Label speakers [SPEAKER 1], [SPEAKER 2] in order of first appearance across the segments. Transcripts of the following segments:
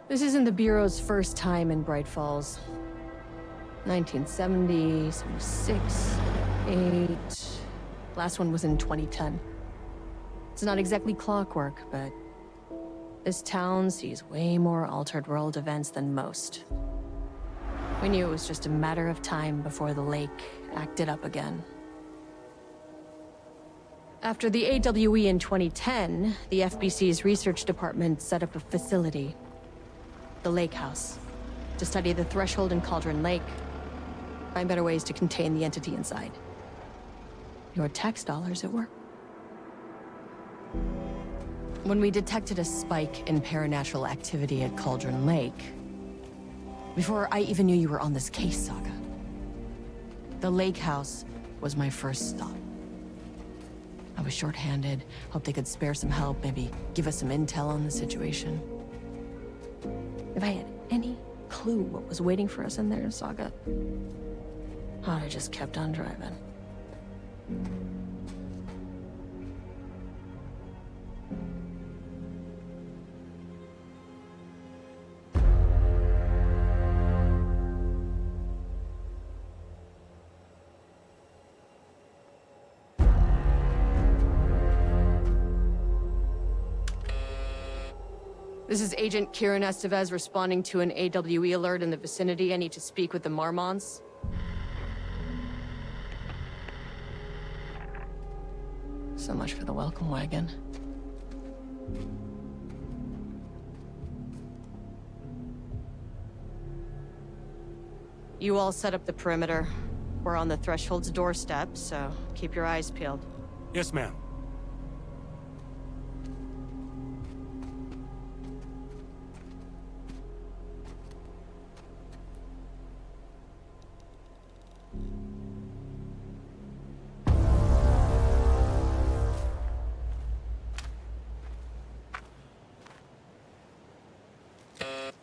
[SPEAKER 1] This isn't the Bureau's first time in Bright Falls. 1970, 76, 8... Last one was in 2010. It's not exactly clockwork, but this town sees way more altered world events than most. We knew it was just a matter of time before the lake acted up again. After the AWE in 2010, the FBC's research department set up a facility, the Lake House, to study the threshold in Cauldron Lake, find better ways to contain the entity inside. Your tax dollars at work. When we detected a spike in paranatural activity at Cauldron Lake, before I even knew you were on this case, Saga, the Lake House was my first stop. I was short-handed, hoped they could spare some help, maybe give us some intel on the situation. If I had any clue what was waiting for us in there, Saga, I'd have just kept on driving. This is Agent Kieran Estevez responding to an AWE alert in the vicinity. I need to speak with the Marmonts. So much for the welcome wagon. You all set up the perimeter. We're on the Threshold's doorstep, so keep your eyes peeled.
[SPEAKER 2] Yes, ma'am.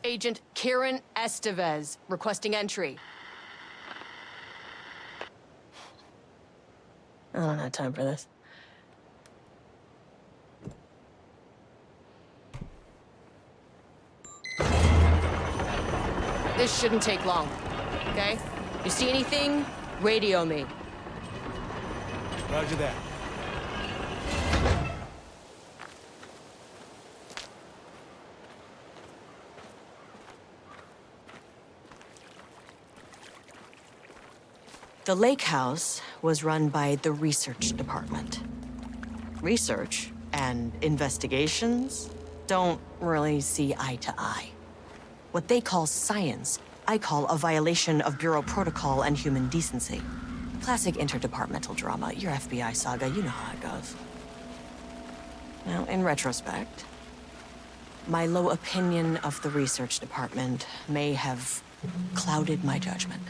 [SPEAKER 1] Agent Kieran Estevez, requesting entry. I don't have time for this. This shouldn't take long, okay? You see anything, radio me.
[SPEAKER 2] Roger that.
[SPEAKER 1] The Lake House was run by the research department. Research and investigations don't really see eye to eye. What they call science, I call a violation of Bureau protocol and human decency. Classic interdepartmental drama. Your FBI saga, you know how it goes. Now, in retrospect, my low opinion of the research department may have clouded my judgment.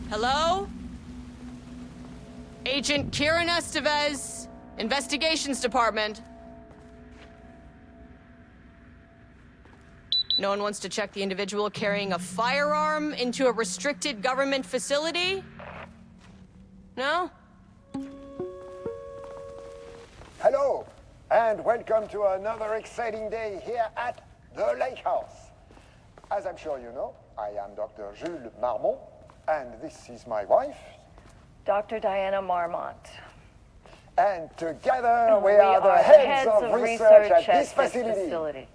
[SPEAKER 1] Hello? Agent Kieran Estevez, Investigations Department. No one wants to check the individual carrying a firearm into a restricted government facility? No?
[SPEAKER 3] Hello, and welcome to another exciting day here at the Lake House. As I'm sure you know, I am Dr. Jules Marmont, and this is my wife,
[SPEAKER 4] Dr. Diana Marmont.
[SPEAKER 3] And together we are the heads of research at this facility.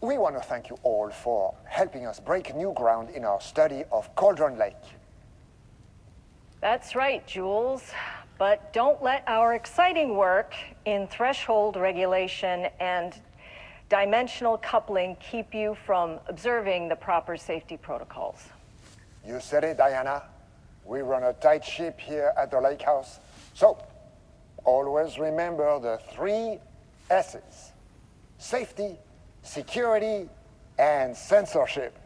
[SPEAKER 3] We want to thank you all for helping us break new ground in our study of Cauldron Lake.
[SPEAKER 4] That's right, Jules. But don't let our exciting work in threshold regulation and dimensional coupling keep you from observing the proper safety protocols.
[SPEAKER 3] You said it, Diana. We run a tight ship here at the lake house. So, always remember the 3 S's. Safety, security, and censorship.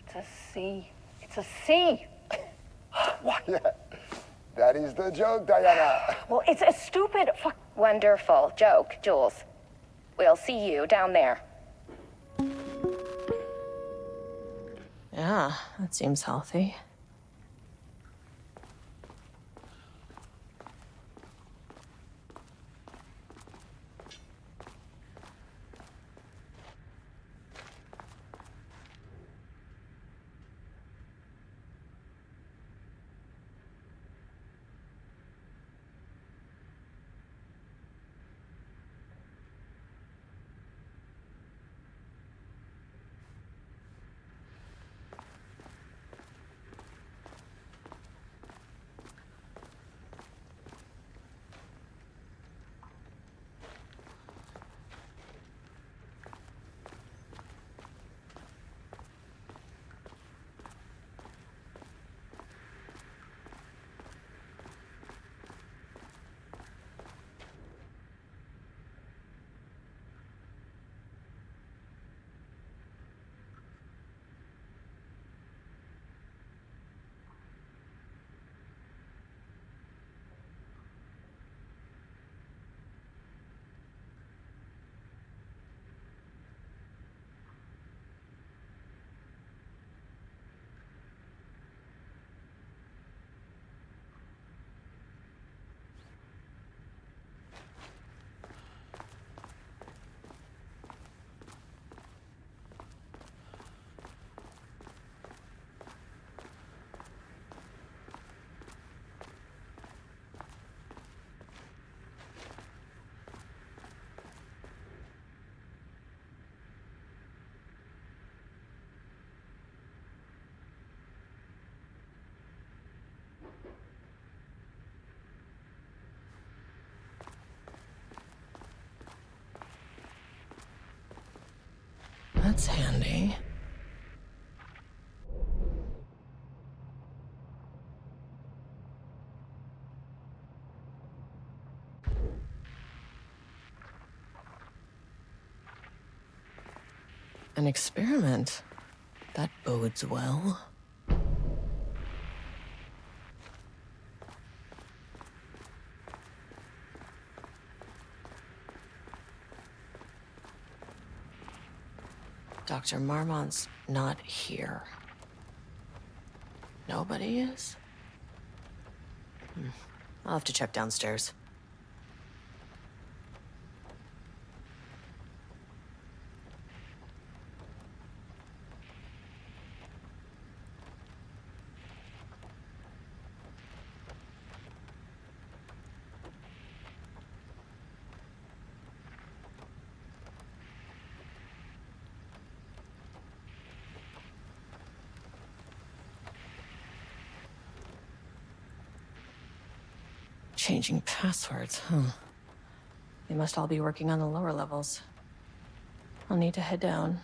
[SPEAKER 4] It's a C. It's a C.
[SPEAKER 3] Why, yeah, that is the joke, Diana.
[SPEAKER 4] Well, it's a stupid fuck.
[SPEAKER 2] Wonderful joke, Jules. We'll see you down there.
[SPEAKER 1] Yeah, that seems healthy. That's handy. An experiment. That bodes well. Dr. Marmont's not here. Nobody is? I'll have to check downstairs. Changing passwords, huh? They must all be working on the lower levels. I'll need to head down.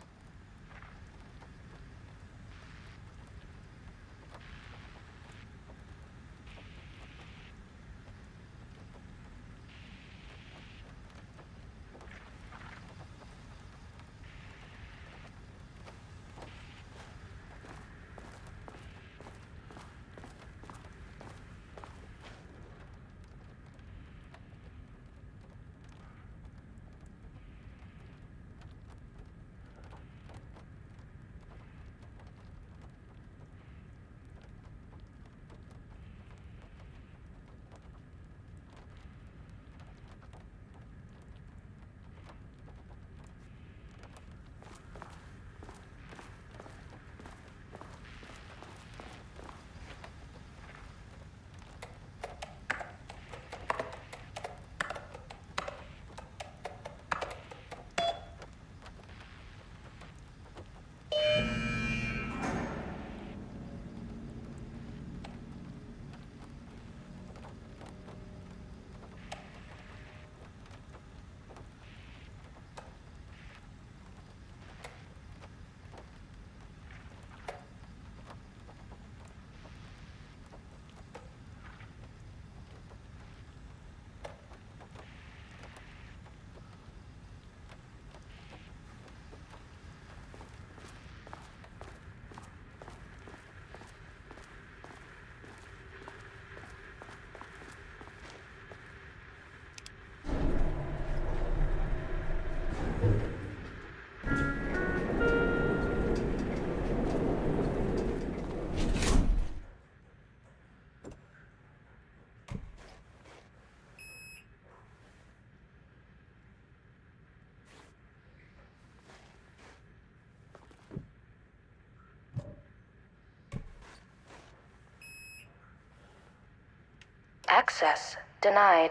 [SPEAKER 2] Access denied.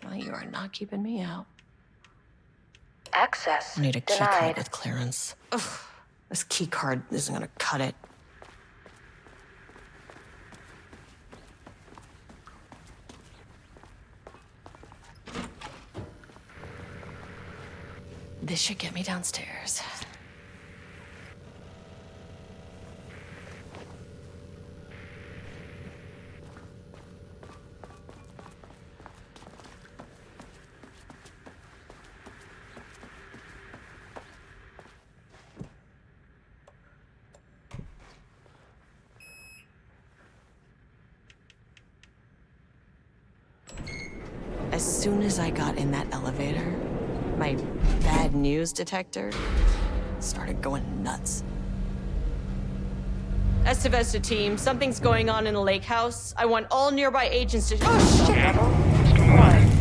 [SPEAKER 1] Well, you are not keeping me out.
[SPEAKER 2] Access
[SPEAKER 1] I need a key
[SPEAKER 2] denied.
[SPEAKER 1] card with clearance. Ugh, this key card isn't gonna cut it. This should get me downstairs. As soon as I got in that elevator, my bad news detector started going nuts. Estevez to team, something's going on in the lake house. I want all nearby agents to— oh, shit!
[SPEAKER 2] Level 1.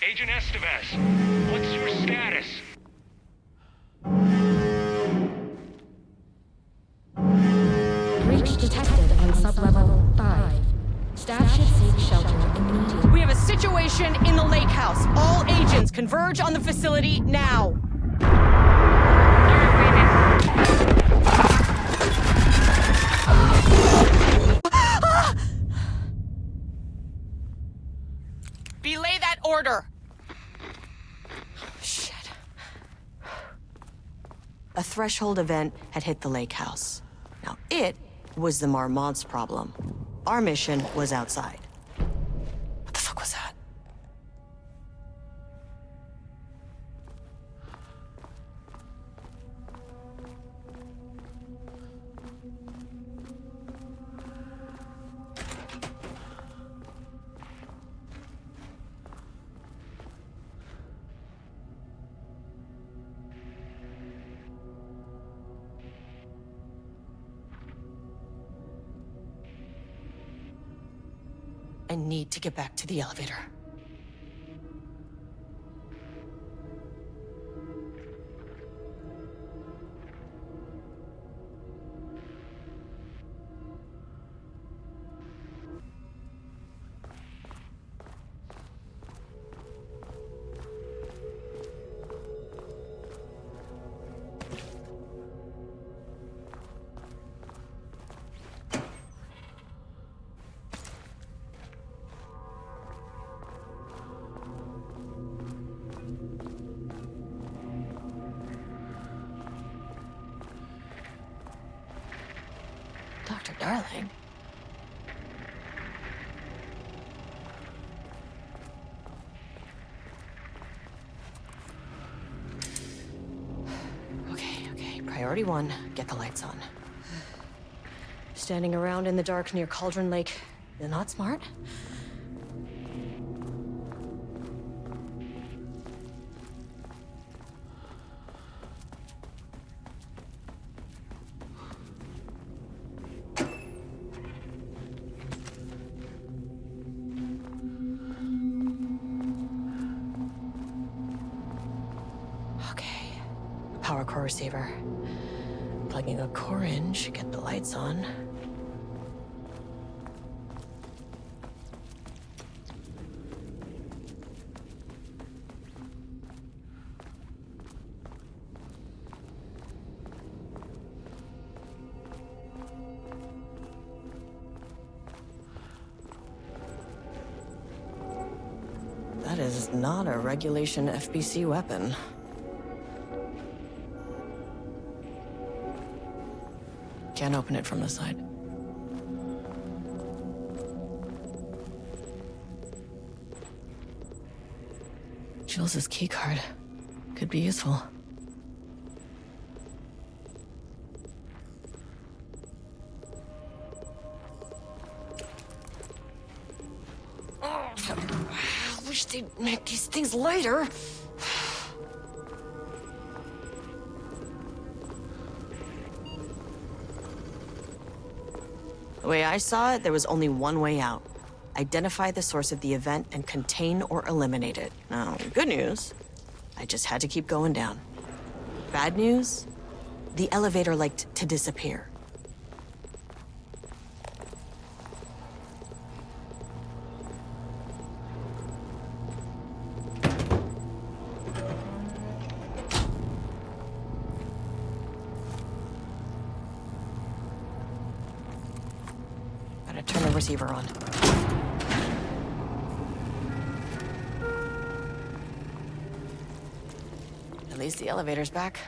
[SPEAKER 5] Agent Estevez, what's your status?
[SPEAKER 6] Breach detected on sublevel 5. Staff should seek shelter immediately.
[SPEAKER 1] We have a situation in the lake house. All agents converge on the facility now. Belay that order. Shit. A threshold event had hit the lake house. Now, it was the Marmont's problem. Our mission was outside. What the fuck was that? I need to get back to the elevator. Dr. Darling. Okay. Priority 1, get the lights on. Standing around in the dark near Cauldron Lake is not smart. Power core receiver. Plugging a core in should get the lights on. That is not a regulation FBC weapon. Can't open it from the side. Jules' keycard could be useful. Oh, I wish they'd make these things lighter. The way I saw it, there was only one way out. Identify the source of the event and contain or eliminate it. Now, good news, I just had to keep going down. Bad news? The elevator liked to disappear. Gotta turn the receiver on. At least the elevator's back.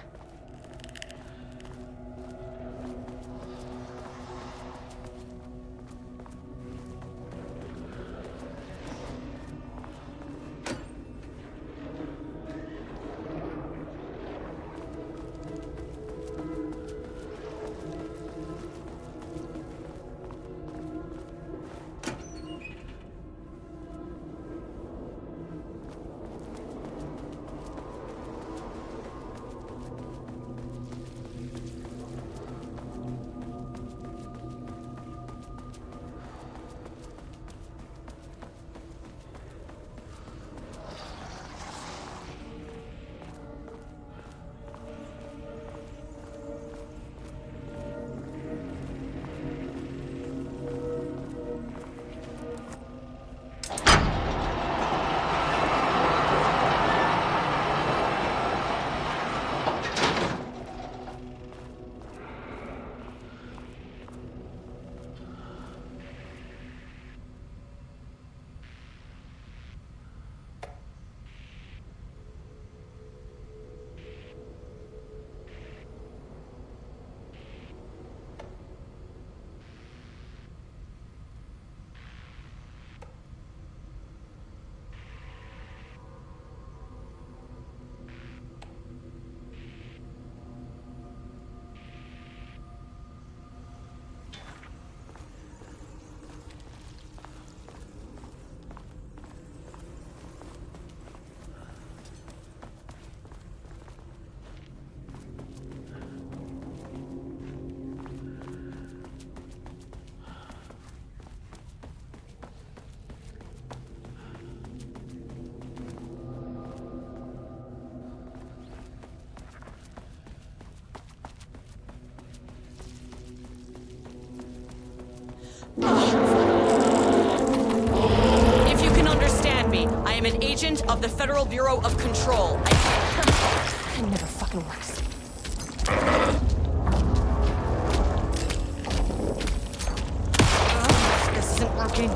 [SPEAKER 1] If you can understand me, I am an agent of the Federal Bureau of Control. It never fucking works. This isn't working.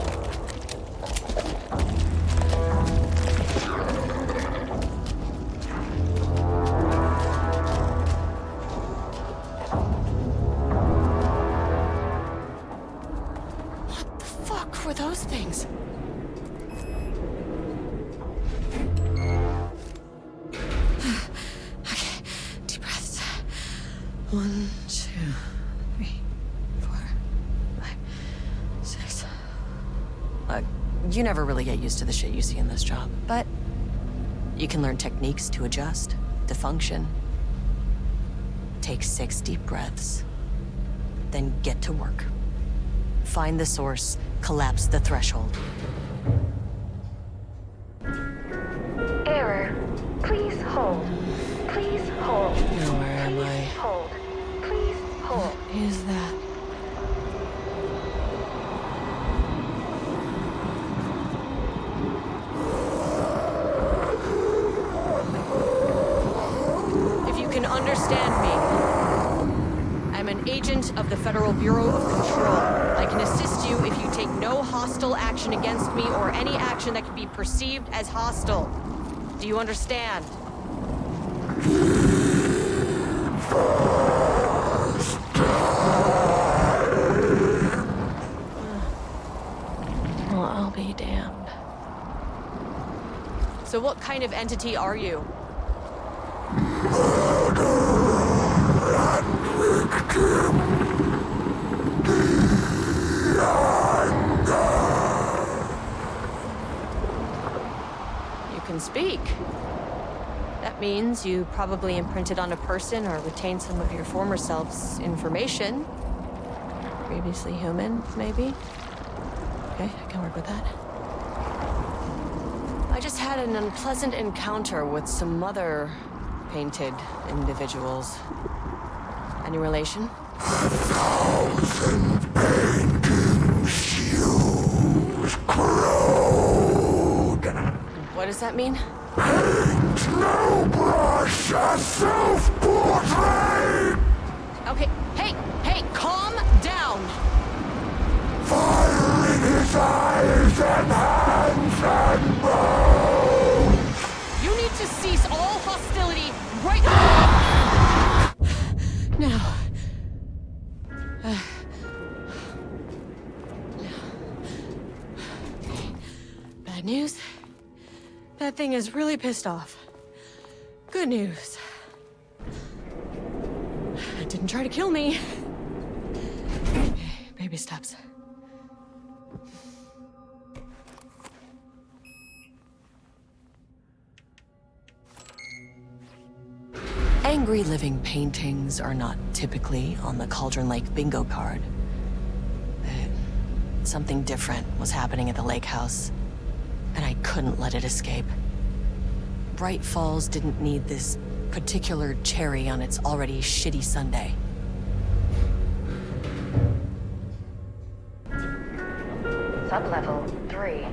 [SPEAKER 1] Were those things? Okay, deep breaths. 1, 2, 3, 4, 5, 6. You never really get used to the shit you see in this job, but you can learn techniques to adjust, to function. Take 6 deep breaths, then get to work. Find the source, collapse the threshold.
[SPEAKER 2] Error. Please hold. Please hold.
[SPEAKER 1] Now where am I?
[SPEAKER 2] Hold. Please hold.
[SPEAKER 1] What is that? If you can understand me, I'm an agent of the Federal Bureau of Control. I can assist you if you take no hostile action against me or any action that can be perceived as hostile. Do you understand? Well, I'll be damned. So what kind of entity are you? You can speak. That means you probably imprinted on a person or retained some of your former self's information. Previously human, maybe? Okay, I can work with that. I just had an unpleasant encounter with some other painted individuals. Any relation? What does that mean?
[SPEAKER 7] No brush, a self-portrait!
[SPEAKER 1] Okay, hey, calm down!
[SPEAKER 7] Fire in his eyes and hands and bones!
[SPEAKER 1] You need to cease all hostility right now. Bad news. That thing is really pissed off. Good news. It didn't try to kill me. Baby steps. Angry living paintings are not typically on the Cauldron Lake bingo card. But something different was happening at the lake house, and I couldn't let it escape. Bright Falls didn't need this particular cherry on its already shitty sundae.
[SPEAKER 2] Sublevel 3.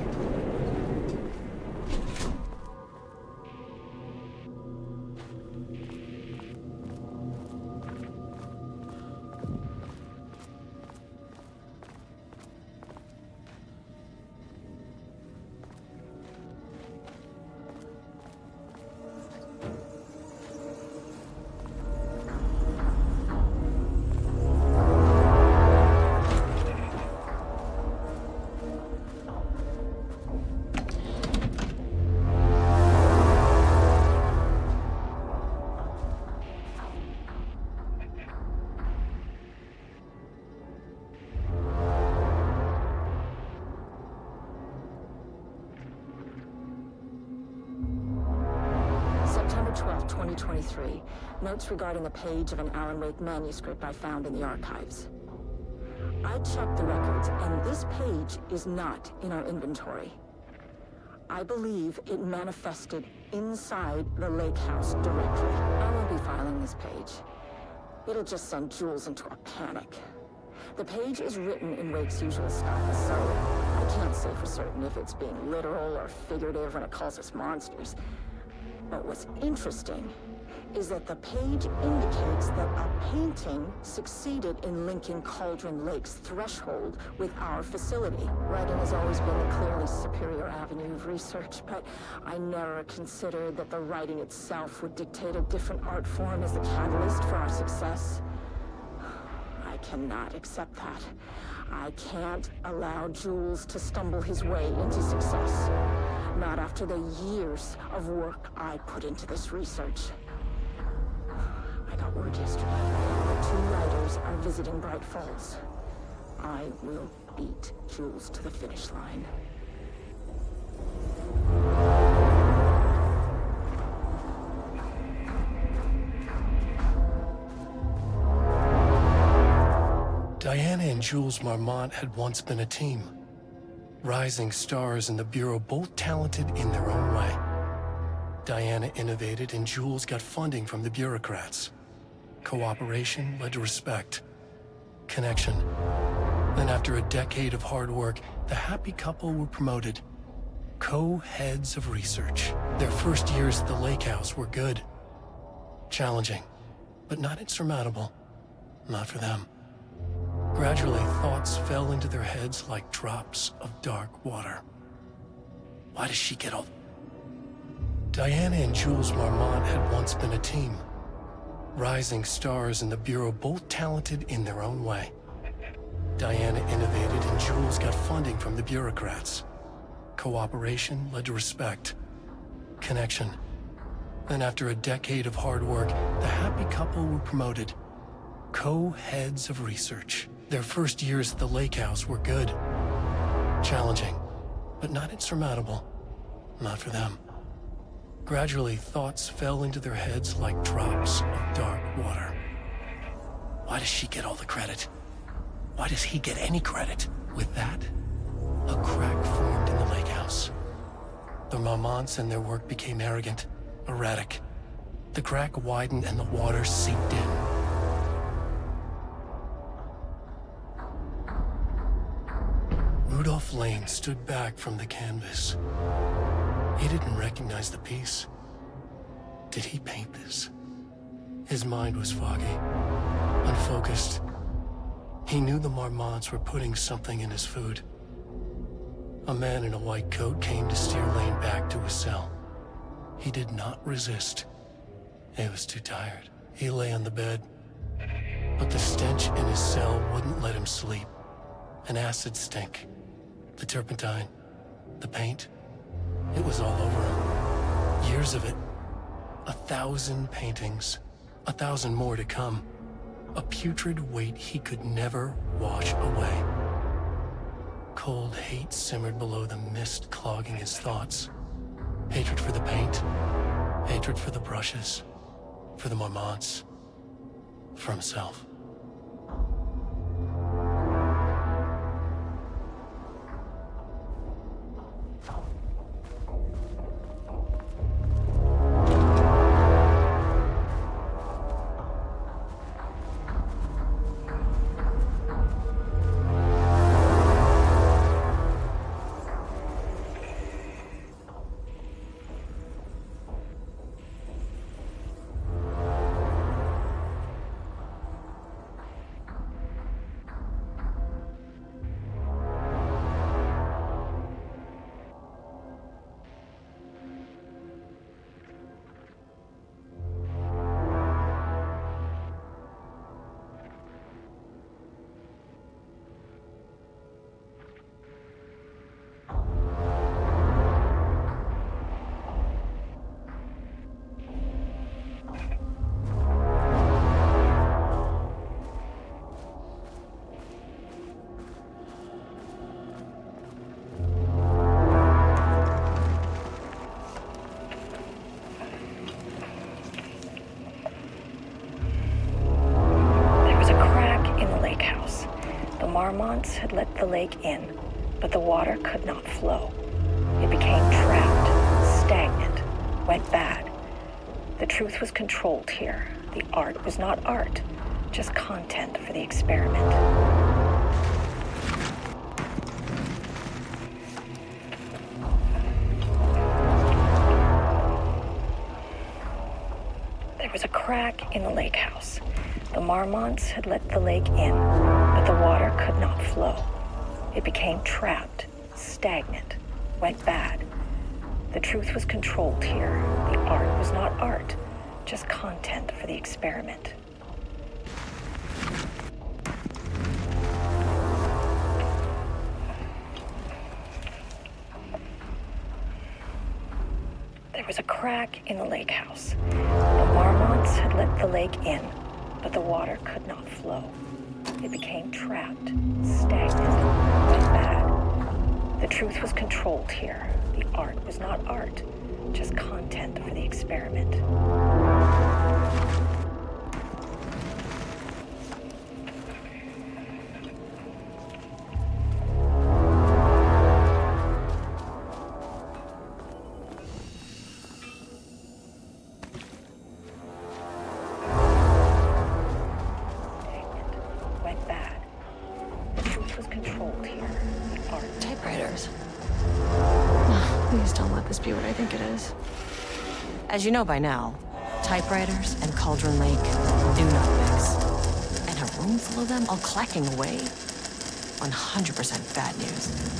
[SPEAKER 6] September 12, 2023. Notes regarding a page of an Alan Wake manuscript I found in the archives. I checked the records, and this page is not in our inventory. I believe it manifested inside the lake house directly. I won't be filing this page. It'll just send Jules into a panic. The page is written in Wake's usual style, so I can't say for certain if it's being literal or figurative when it calls us monsters. But what's interesting is that the page indicates that a painting succeeded in linking Cauldron Lake's threshold with our facility. Writing has always been a clearly superior avenue of research, but I never considered that the writing itself would dictate a different art form as the catalyst for our success. I cannot accept that. I can't allow Jules to stumble his way into success. Not after the years of work I put into this research. I got word yesterday that 2 writers are visiting Bright Falls. I will beat Jules to the finish line.
[SPEAKER 8] Diana and Jules Marmont had once been a team. Rising stars in the Bureau, both talented in their own way. Diana innovated and Jules got funding from the bureaucrats. Cooperation led to respect. Connection. Then after a decade of hard work, the happy couple were promoted. Co-heads of research. Their first years at the lake house were good. Challenging, but not insurmountable. Not for them. Gradually, thoughts fell into their heads like drops of dark water. Why does she get all... Diana and Jules Marmont had once been a team. Rising stars in the Bureau, both talented in their own way. Diana innovated and Jules got funding from the bureaucrats. Cooperation led to respect. Connection. Then after a decade of hard work, the happy couple were promoted. Co-heads of research. Their first years at the lake house were good. Challenging, but not insurmountable. Not for them. Gradually, thoughts fell into their heads like drops of dark water. Why does she get all the credit? Why does he get any credit? With that, a crack formed in the lake house. The Marmonts and their work became arrogant, erratic. The crack widened and the water seeped in. Rudolph Lane stood back from the canvas. He didn't recognize the piece. Did he paint this? His mind was foggy, unfocused. He knew the Marmonts were putting something in his food. A man in a white coat came to steer Lane back to his cell. He did not resist. He was too tired. He lay on the bed, but the stench in his cell wouldn't let him sleep. An acid stink. The turpentine. The paint. It was all over him. Years of it. 1,000 paintings. 1,000 more to come. A putrid weight he could never wash away. Cold hate simmered below the mist clogging his thoughts. Hatred for the paint. Hatred for the brushes. For the Marmonts. For himself. Marmonts had let the lake in, but the water could not flow. It became trapped, stagnant, went bad. The truth was controlled here. The art was not art, just content for the experiment. There was a crack in the lake house. The Marmonts had let the lake in, but the water could not flow. It became trapped, stagnant, went bad. The truth was controlled here. The art was not art, just content for the experiment. There was a crack in the lake house. The Marmonts had let the lake in, but the water could not flow. It became trapped, stagnant, went bad. The truth was controlled here. The art was not art, just content for the experiment.
[SPEAKER 1] As you know by now, typewriters and Cauldron Lake do not mix. And a room full of them all clacking away? 100% bad news.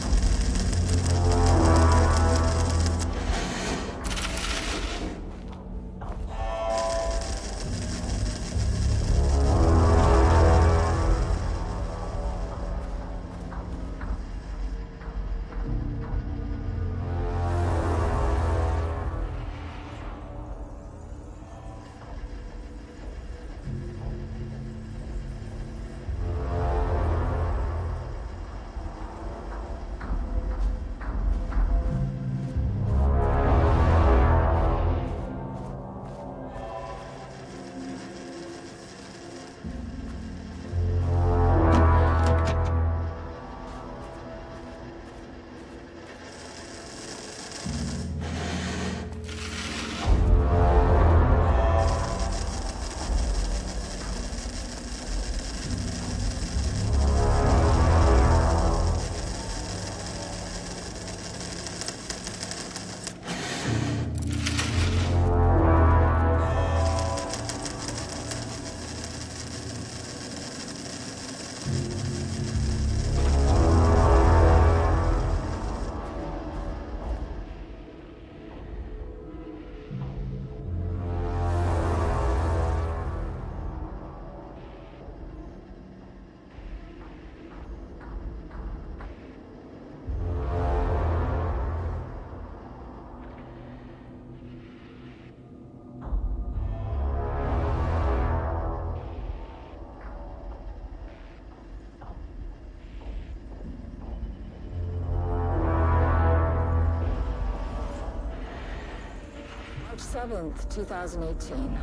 [SPEAKER 6] 7th, 2018.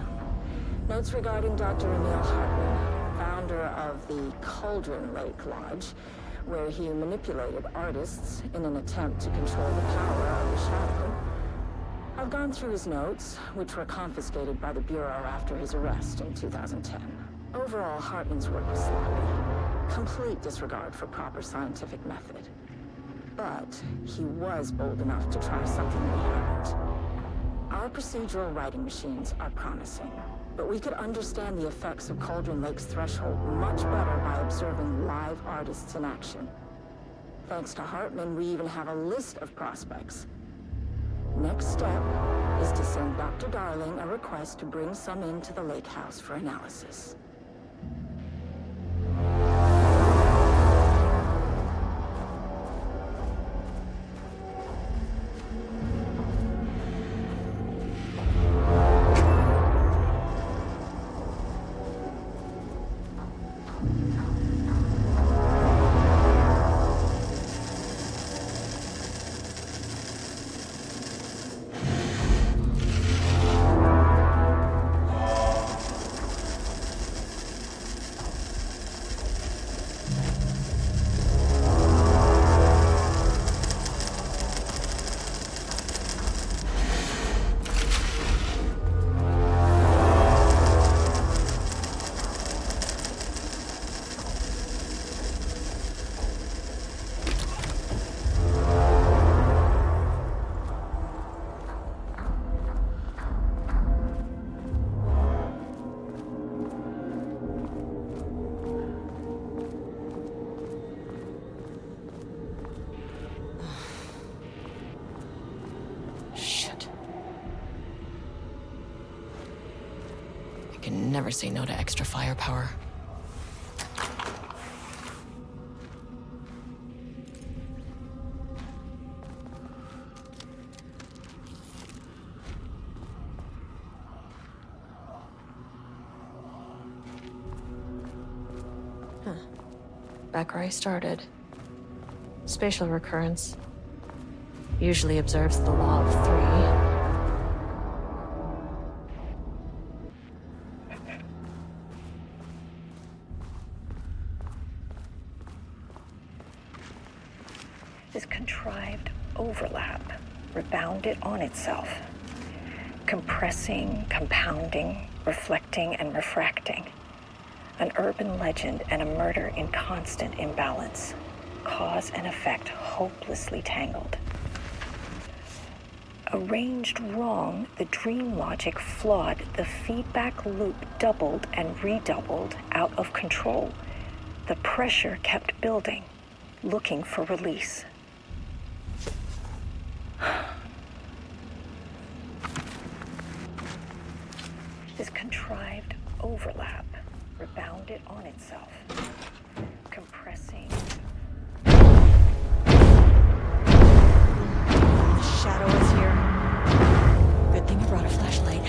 [SPEAKER 6] Notes regarding Dr. Emil Hartman, founder of the Cauldron Lake Lodge, where he manipulated artists in an attempt to control the power of the shadow. I've gone through his notes, which were confiscated by the Bureau after his arrest in 2010. Overall, Hartman's work was sloppy. Complete disregard for proper scientific method. But he was bold enough to try something we haven't. Our procedural writing machines are promising, but we could understand the effects of Cauldron Lake's threshold much better by observing live artists in action. Thanks to Hartman, we even have a list of prospects. Next step is to send Dr. Darling a request to bring some into the lake house for analysis.
[SPEAKER 1] Never say no to extra firepower. Back where I started. Spatial recurrence usually observes the law of 3.
[SPEAKER 4] This contrived overlap rebounded on itself, compressing, compounding, reflecting, and refracting. An urban legend and a murder in constant imbalance, cause and effect hopelessly tangled. Arranged wrong, the dream logic flawed, the feedback loop doubled and redoubled, out of control. The pressure kept building, looking for release. This contrived overlap rebounded on itself, compressing.
[SPEAKER 1] The shadow is here. Good thing you brought a flashlight.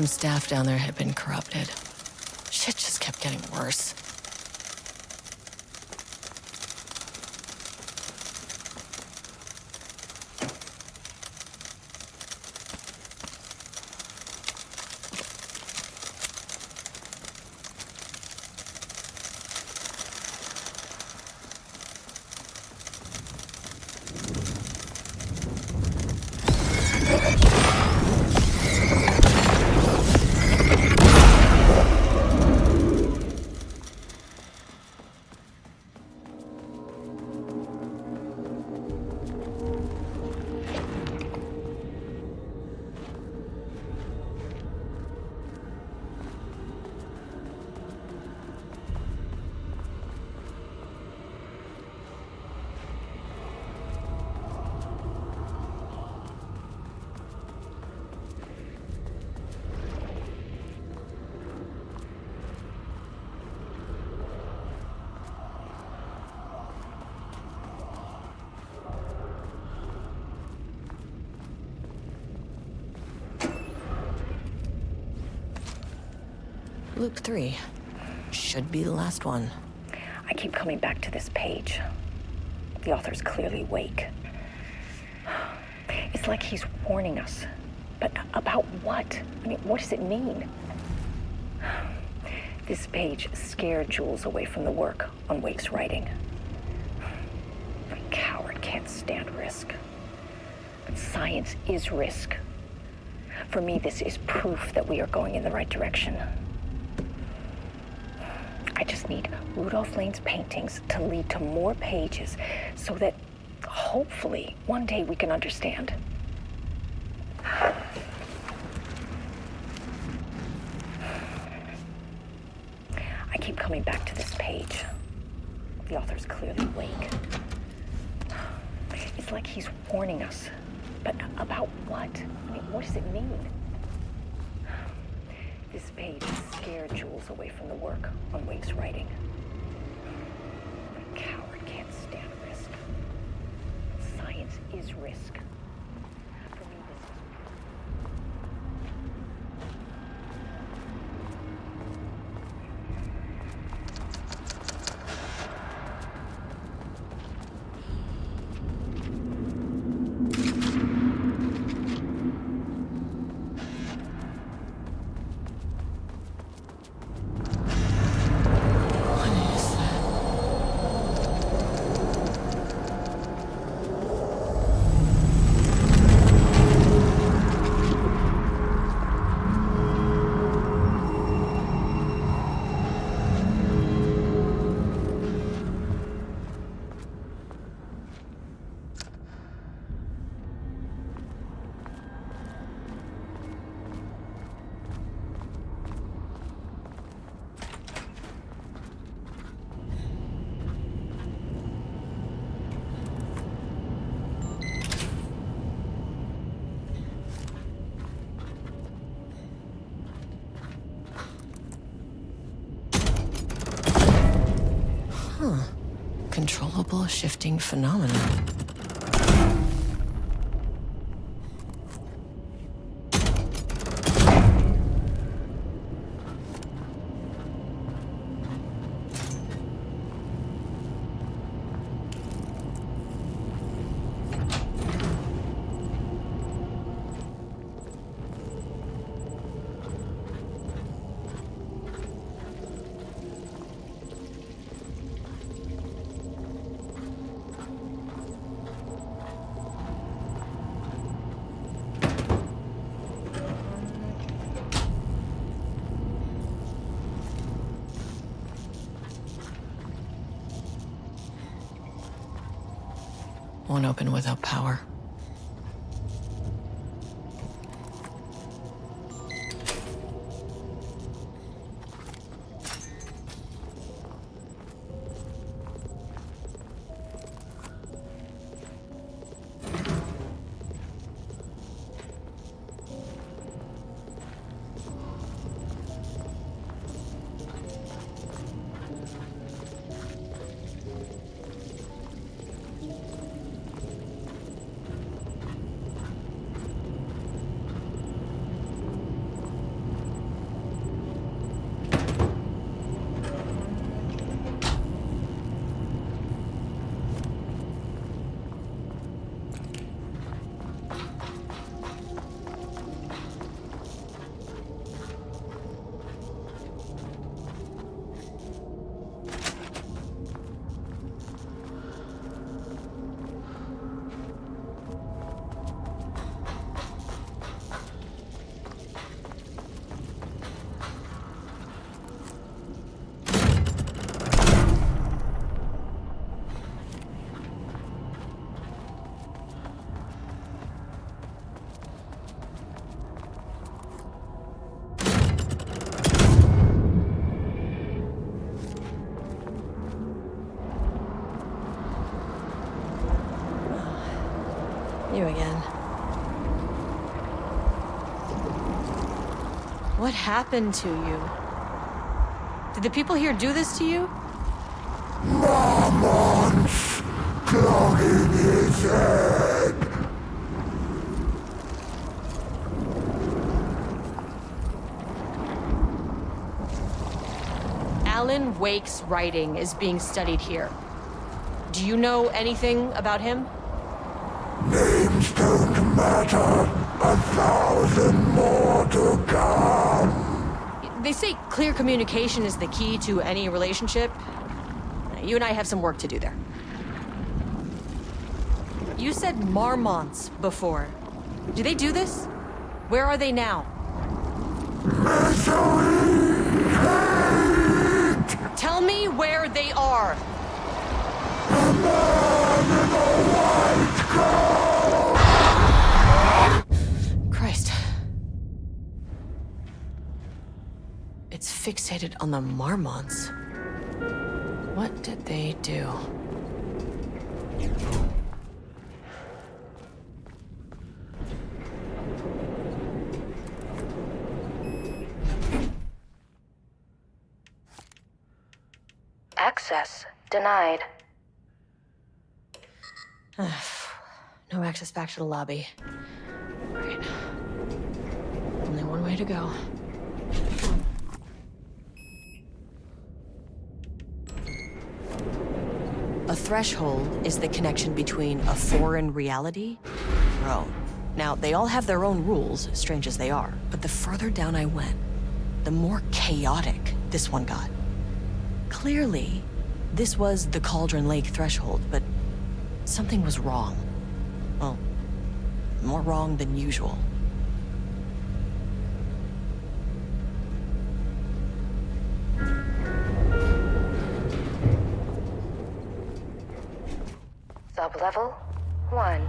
[SPEAKER 1] some staff down there had been corrupted. Shit just kept getting worse. Loop 3. Should be the last one.
[SPEAKER 2] I keep coming back to this page. The author's clearly awake. It's like he's warning us. But about what? I mean, what does it mean? This page scared Jules away from the work on Wake's writing. A coward can't stand risk. But science is risk. For me, this is proof that we are going in the right direction. I just need Rudolph Lane's paintings to lead to more pages so that hopefully one day we can understand. I keep coming back to this page. The author's clearly awake. It's like he's warning us. But about what? I mean, what does it mean? This page scared Jules away from the work on Wake's writing. A coward can't stand risk. Science is risk. For me, this is...
[SPEAKER 1] Controllable shifting phenomenon. Won't open without power. you again. What happened to you? Did the people here do this to you?
[SPEAKER 7] Marmots clogging his head.
[SPEAKER 1] Alan Wake's writing is being studied here. Do you know anything about him?
[SPEAKER 7] Names don't matter. 1,000 more to come.
[SPEAKER 1] They say clear communication is the key to any relationship. You and I have some work to do there. You said marmots before. Do they do this? Where are they now?
[SPEAKER 7] Misery, hate.
[SPEAKER 1] Tell me where they are.
[SPEAKER 7] A man in a white coat.
[SPEAKER 1] Christ. It's fixated on the marmots. What did they do?
[SPEAKER 9] Access denied.
[SPEAKER 1] No access back to the lobby. Great. Only one way to go. A threshold is the connection between a foreign reality and our own. Now, they all have their own rules, strange as they are, but the further down I went, the more chaotic this one got. Clearly, this was the Cauldron Lake threshold, but something was wrong. Well, more wrong than usual.
[SPEAKER 9] Sublevel 1.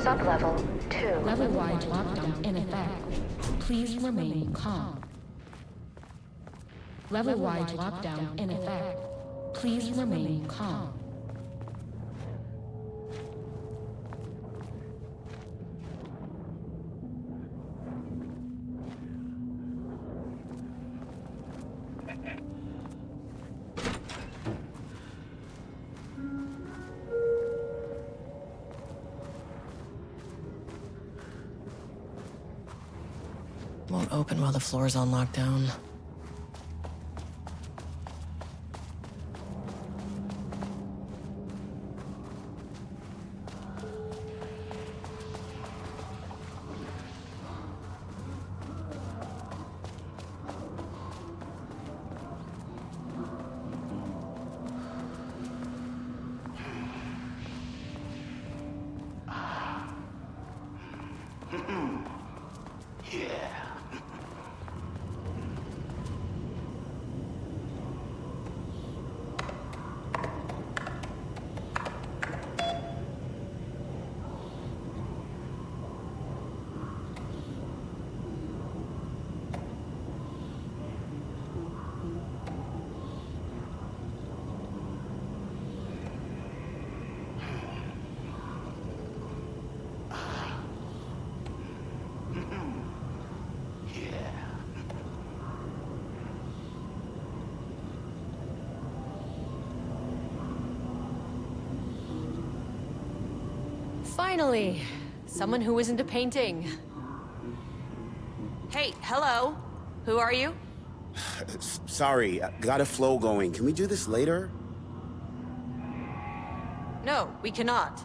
[SPEAKER 9] Sublevel 2.
[SPEAKER 6] Level-wide lockdown in effect. Please remain calm. Level-wide lockdown in effect. Please remain calm.
[SPEAKER 1] Won't open while the floor's on lockdown. Finally, someone who isn't a painting. Hey, hello. Who are you?
[SPEAKER 10] Sorry, got a flow going. Can we do this later?
[SPEAKER 1] No, we cannot.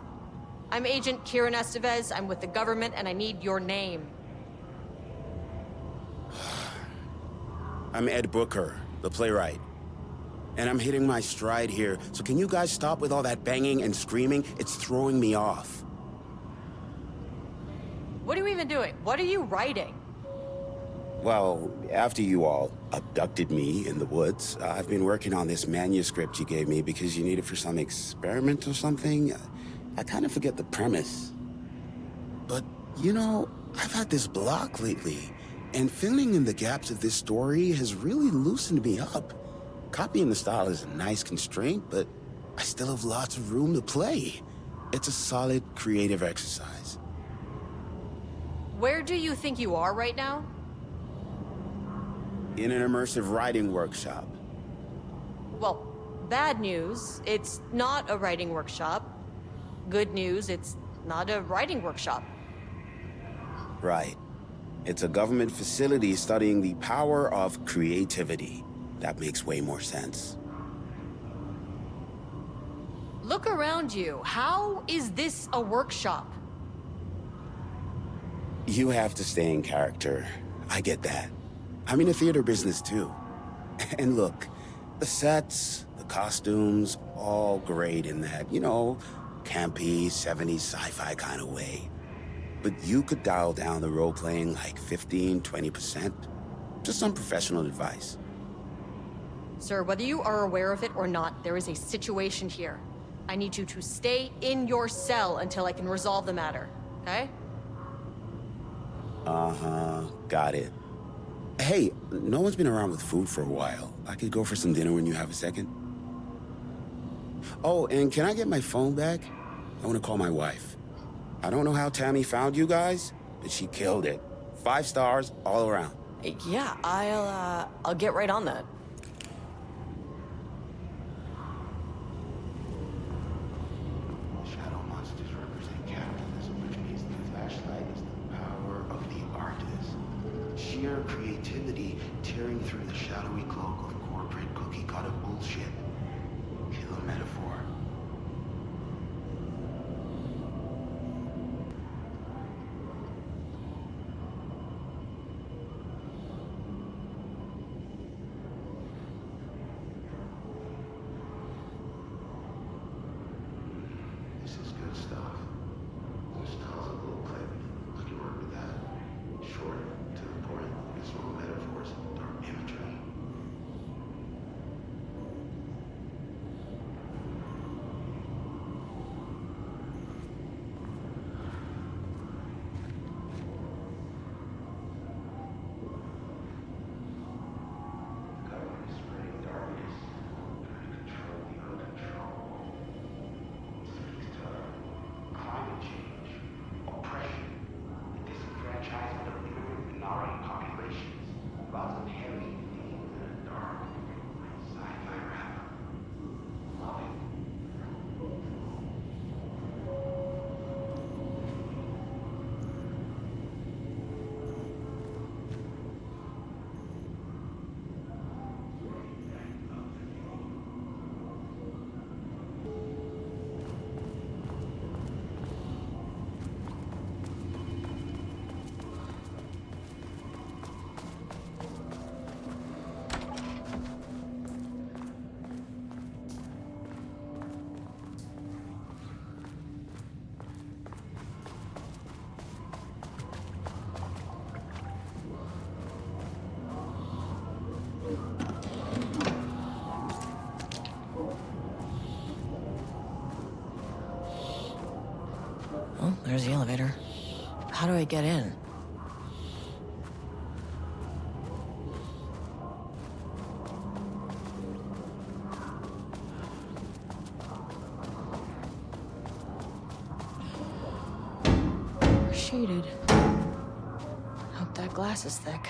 [SPEAKER 1] I'm Agent Kieran Estevez. I'm with the government, and I need your name.
[SPEAKER 10] I'm Ed Brooker, the playwright. And I'm hitting my stride here, so can you guys stop with all that banging and screaming? It's throwing me off.
[SPEAKER 1] What are you even doing? What are you writing?
[SPEAKER 10] Well, after you all abducted me in the woods, I've been working on this manuscript you gave me because you need it for some experiment or something. I kind of forget the premise. But, you know, I've had this block lately, and filling in the gaps of this story has really loosened me up. Copying the style is a nice constraint, but I still have lots of room to play. It's a solid creative exercise.
[SPEAKER 1] Where do you think you are right now?
[SPEAKER 10] In an immersive writing workshop.
[SPEAKER 1] Well, bad news, it's not a writing workshop. Good news, it's not a writing workshop.
[SPEAKER 10] Right. It's a government facility studying the power of creativity. That makes way more sense.
[SPEAKER 1] Look around you. How is this a workshop?
[SPEAKER 10] You have to stay in character. I get that. I'm in the theater business too. And look, the sets, the costumes, all great in that, you know, campy, 70s sci-fi kind of way. But you could dial down the role-playing like 15, 20%. Just some professional advice.
[SPEAKER 1] Sir, whether you are aware of it or not, there is a situation here. I need you to stay in your cell until I can resolve the matter, okay?
[SPEAKER 10] Uh-huh, got it. Hey, no one's been around with food for a while. I could go for some dinner when you have a second. Oh, and can I get my phone back? I want to call my wife. I don't know how Tammy found you guys, but she killed it. 5 stars all around.
[SPEAKER 1] Yeah, I'll get right on that.
[SPEAKER 10] Shadow monsters represent capitalism, which means the flashlight is the power of the artist. Sheer creativity tearing through the shadowy cloak of corporate cookie-cutter bullshit. Killer metaphor. This is good stuff. This tells a little clip. I can work with that. Short, to the point, visual metaphors, dark imagery.
[SPEAKER 1] Oh, there's the elevator. How do I get in? We're shaded. Hope that glass is thick.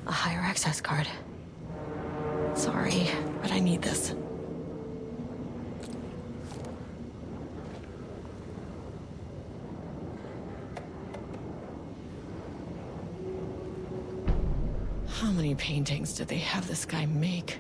[SPEAKER 1] A higher access card. Sorry, but I need this. How many paintings did they have this guy make?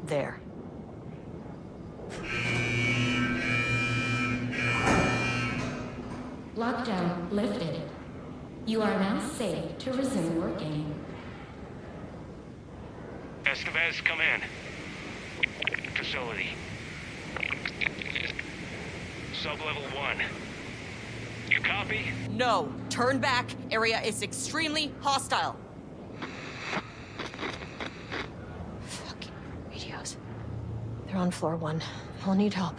[SPEAKER 1] There.
[SPEAKER 11] Lockdown lifted. You are now safe to resume working.
[SPEAKER 5] Estevez, come in. Facility. Sub-level 1. You copy?
[SPEAKER 1] No. Turn back. Area is extremely hostile. Fucking radios. They're on floor 1. I'll need help.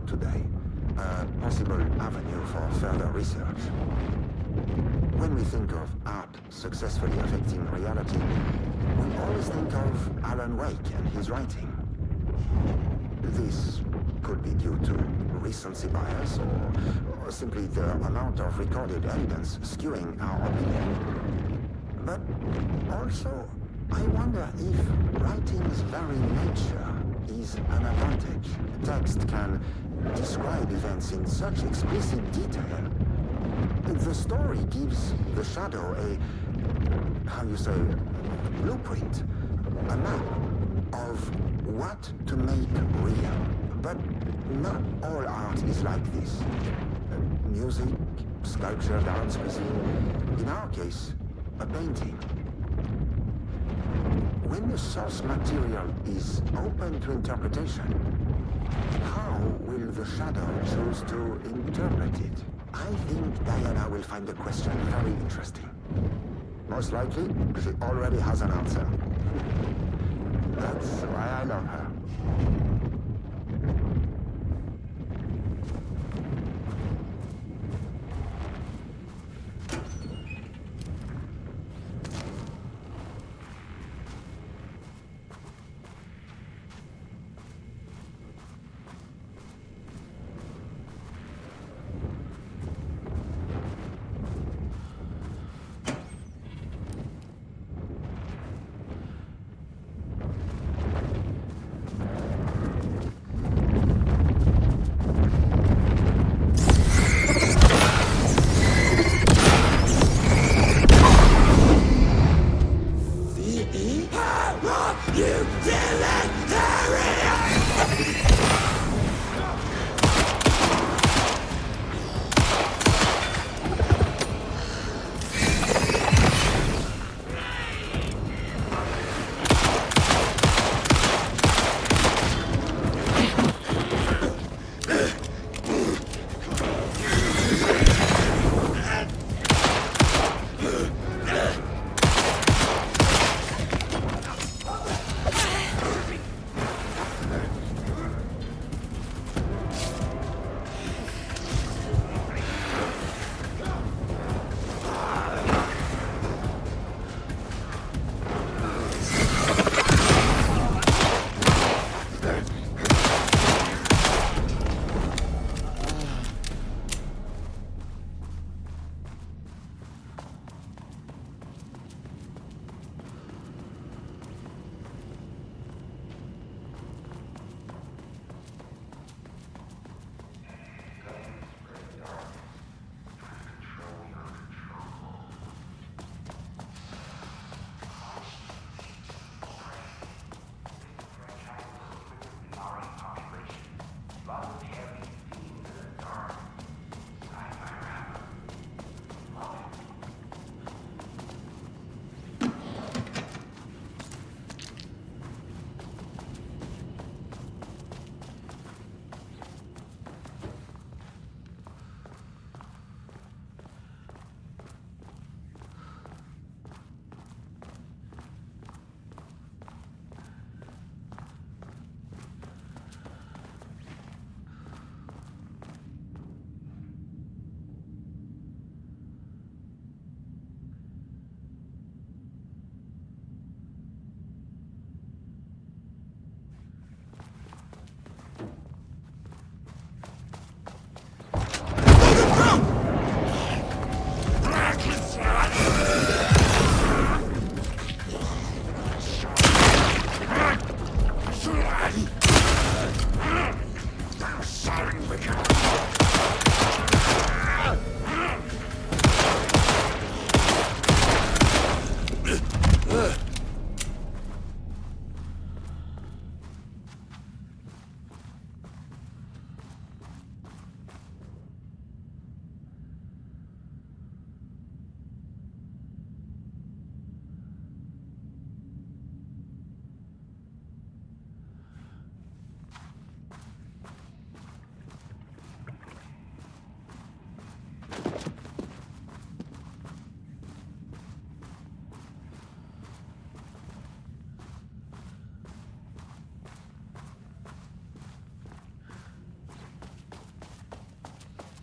[SPEAKER 7] today.
[SPEAKER 12] a possible avenue for further research. When we think of art successfully affecting reality, we always think of Alan Wake and his writing. This could be due to recency bias or simply the amount of recorded evidence skewing our opinion. But also, I wonder if writing's very nature is an advantage. Text can describe events in such explicit detail. The story gives the shadow a blueprint, a map of what to make real. But not all art is like this. Music, sculpture, dance, cuisine. In our case, a painting. When the source material is open to interpretation, how will the shadow choose to interpret it? I think Diana will find the question very interesting. Most likely, she already has an answer. That's why I love her.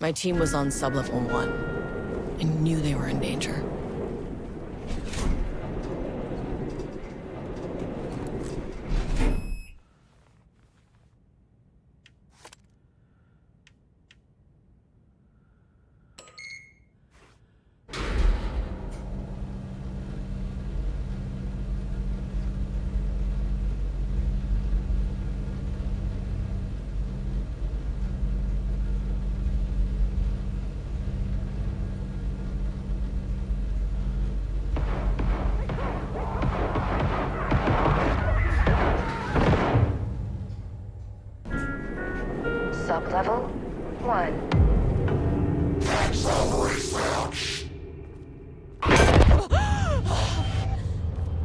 [SPEAKER 1] My team was on sublevel 1. I knew they were in danger.
[SPEAKER 9] Sublevel 1.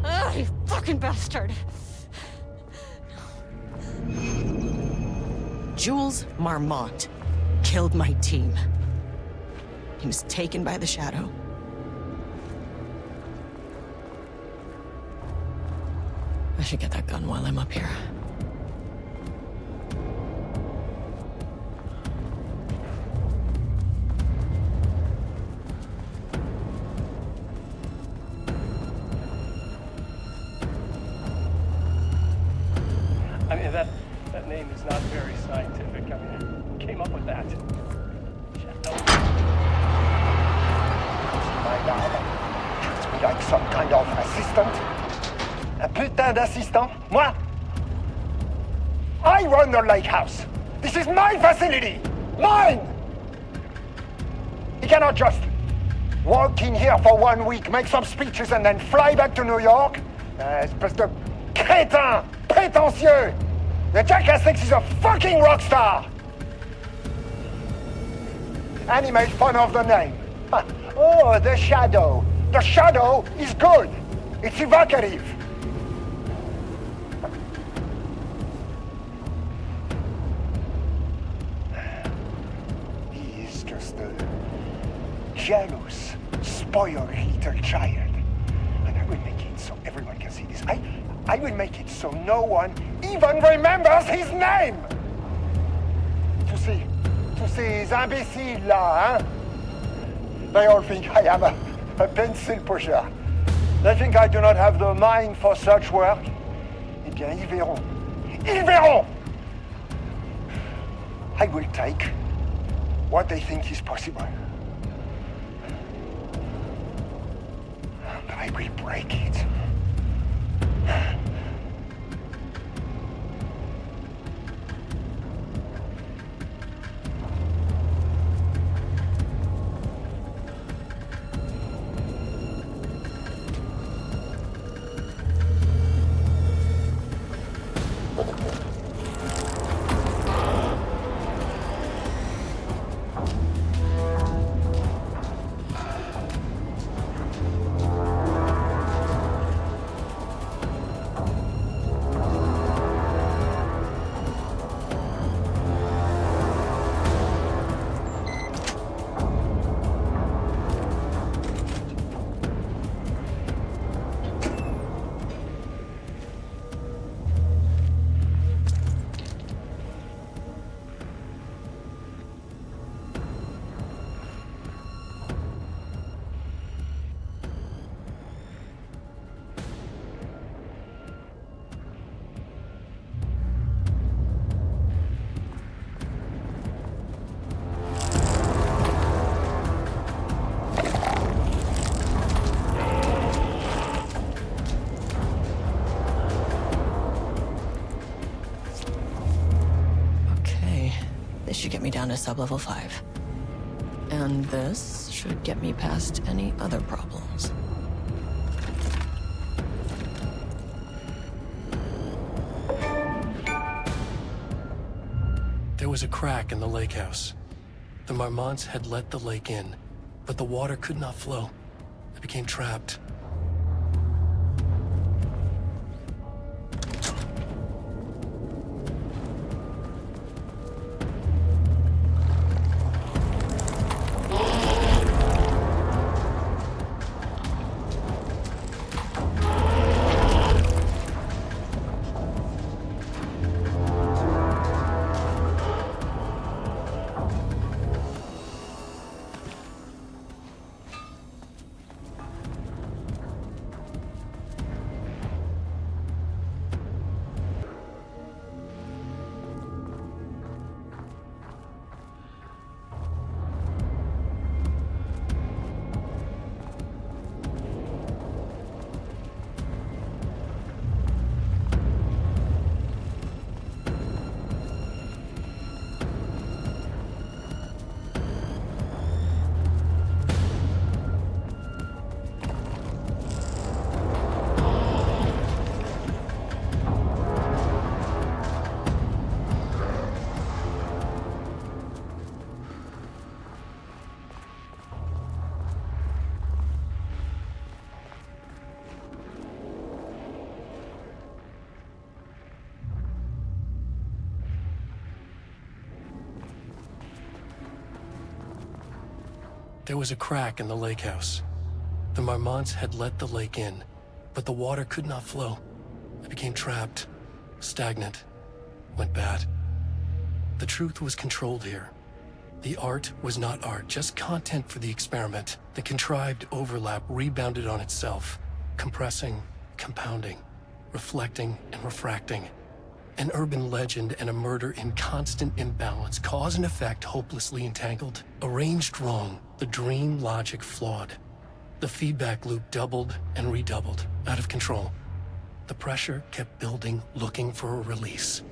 [SPEAKER 1] Ah, you fucking bastard! Jules Marmont killed my team. He was taken by the Shadow. I should get that gun while I'm up here.
[SPEAKER 8] I mean, that name is not very scientific. I mean, who came up with that?
[SPEAKER 3] My God. Treats me like some kind of assistant. Un putain d'assistant? Moi? I run the lake house. This is my facility. Mine! You cannot just walk in here for 1 week, make some speeches, and then fly back to New York. Espèce de crétin! Prétentieux! The jackass thinks he's a fucking rock star! And he made fun of the name. Oh, the Shadow. The Shadow is good. It's evocative. He is just a jealous, spoiled little child. And I will make it so everyone can see this. I will make it so no one even remembers his name. Tous ces imbéciles là, hein? They all think I am a pencil pusher. They think I do not have the mind for such work. Eh bien, ils verront. Ils verront! I will take what they think is possible. But I will break it.
[SPEAKER 1] This should get me down to sublevel 5. And this should get me past any other problems.
[SPEAKER 8] There was a crack in the lake house. The Marmonts had let the lake in, but the water could not flow. It became trapped. There was a crack in the lake house. The Marmonts had let the lake in, but the water could not flow. It became trapped, stagnant, went bad. The truth was controlled here. The art was not art, just content for the experiment. The contrived overlap rebounded on itself, compressing, compounding, reflecting and refracting. An urban legend and a murder in constant imbalance, cause and effect hopelessly entangled. Arranged wrong, the dream logic flawed. The feedback loop doubled and redoubled, out of control. The pressure kept building, looking for a release.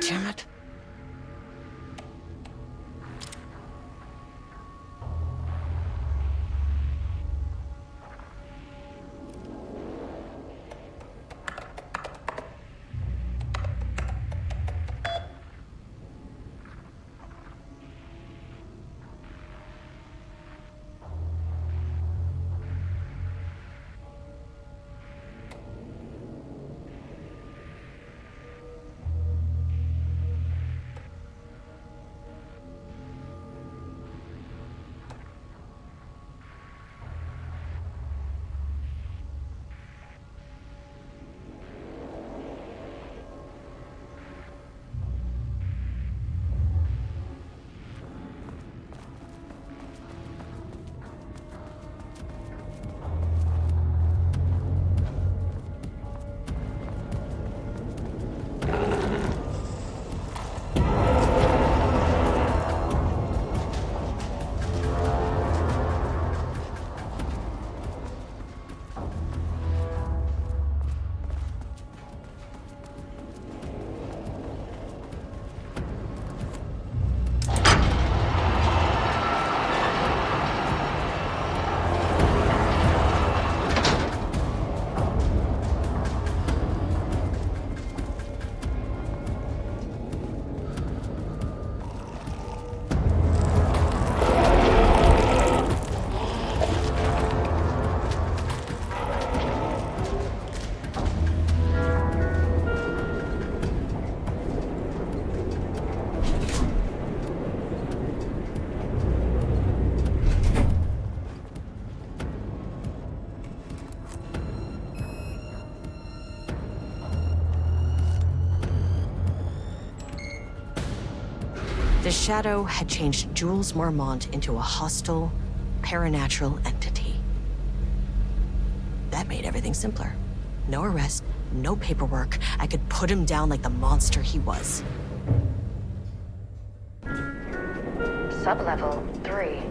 [SPEAKER 1] Damn it. The Shadow had changed Jules Marmont into a hostile, paranatural entity. That made everything simpler. No arrest, no paperwork. I could put him down like the monster he was.
[SPEAKER 9] Sublevel 3.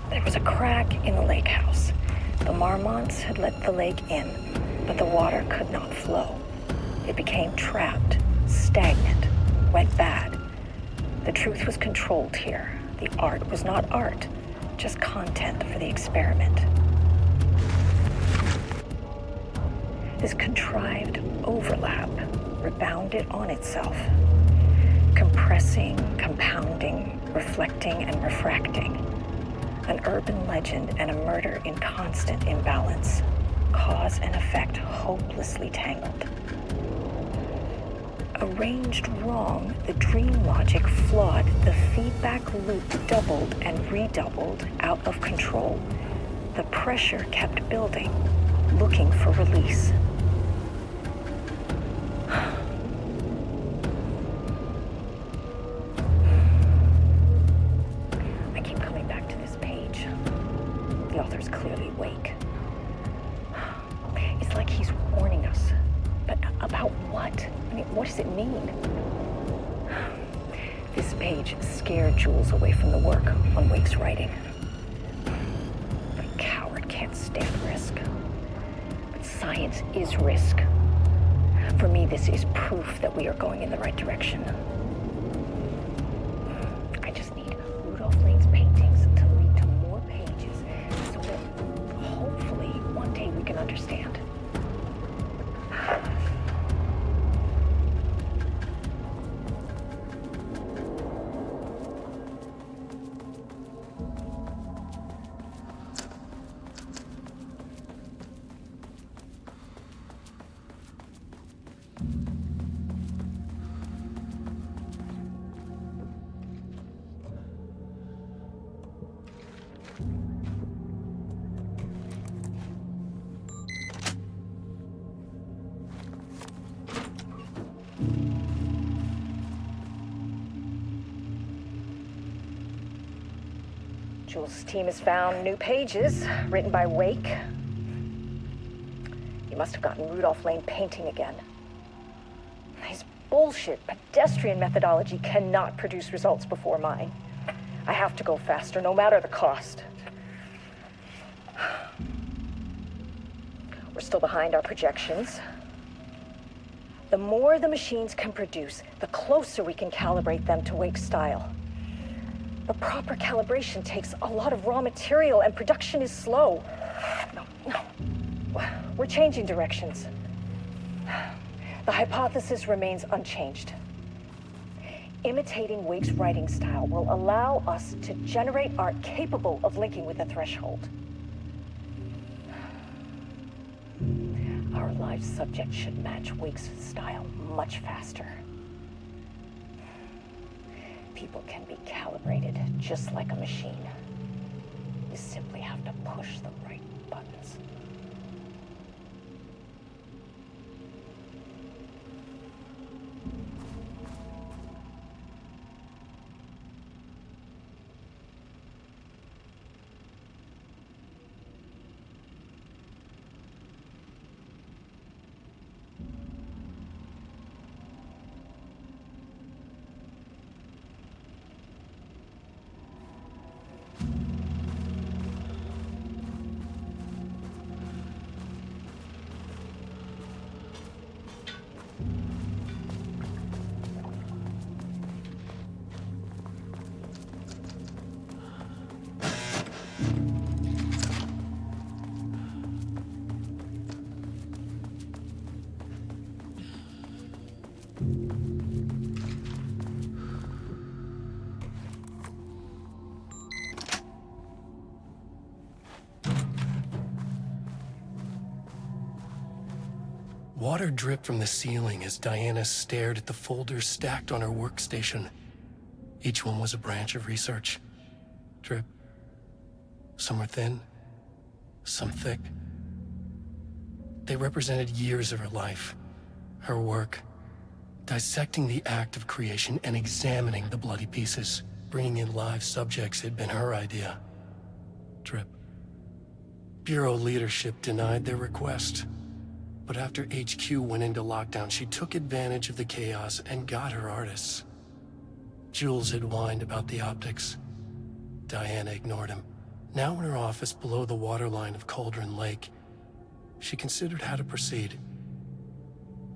[SPEAKER 2] There was a crack in the lake house. The Marmonts had let the lake in, but the water could not flow. It became trapped, stagnant, went bad. The truth was controlled here. The art was not art, just content for the experiment. This contrived overlap rebounded on itself, compressing, compounding, reflecting, and refracting. An urban legend and a murder in constant imbalance. Cause and effect hopelessly tangled. Arranged wrong, the dream logic flawed, the feedback loop doubled and redoubled, out of control. The pressure kept building, looking for release. I keep coming back to this page. The author's clearly awake. It's like he's warning us. But about what? I mean, what does it mean? This page scared Jules away from the work on Wake's writing. A coward can't stand risk. But science is risk. For me, this is proof that we are going in the right direction. I just need Rudolph Lane's paintings to lead to more pages so that hopefully one day we can understand. Jules' team has found new pages written by Wake. You must have gotten Rudolph Lane painting again. His bullshit pedestrian methodology cannot produce results before mine. I have to go faster, no matter the cost. We're still behind our projections. The more the machines can produce, the closer we can calibrate them to Wake's style. But proper calibration takes a lot of raw material, and production is slow. No. We're changing directions. The hypothesis remains unchanged. Imitating Wake's writing style will allow us to generate art capable of linking with the threshold. Our live subject should match Wake's style much faster. People can be calibrated just like a machine. You simply have to push the right buttons.
[SPEAKER 8] Water dripped from the ceiling as Diana stared at the folders stacked on her workstation. Each one was a branch of research. Drip. Some were thin, some thick. They represented years of her life, her work, dissecting the act of creation and examining the bloody pieces. Bringing in live subjects had been her idea. Drip. Bureau leadership denied their request. But after HQ went into lockdown, she took advantage of the chaos and got her artists. Jules had whined about the optics. Diana ignored him. Now in her office below the waterline of Cauldron Lake, she considered how to proceed.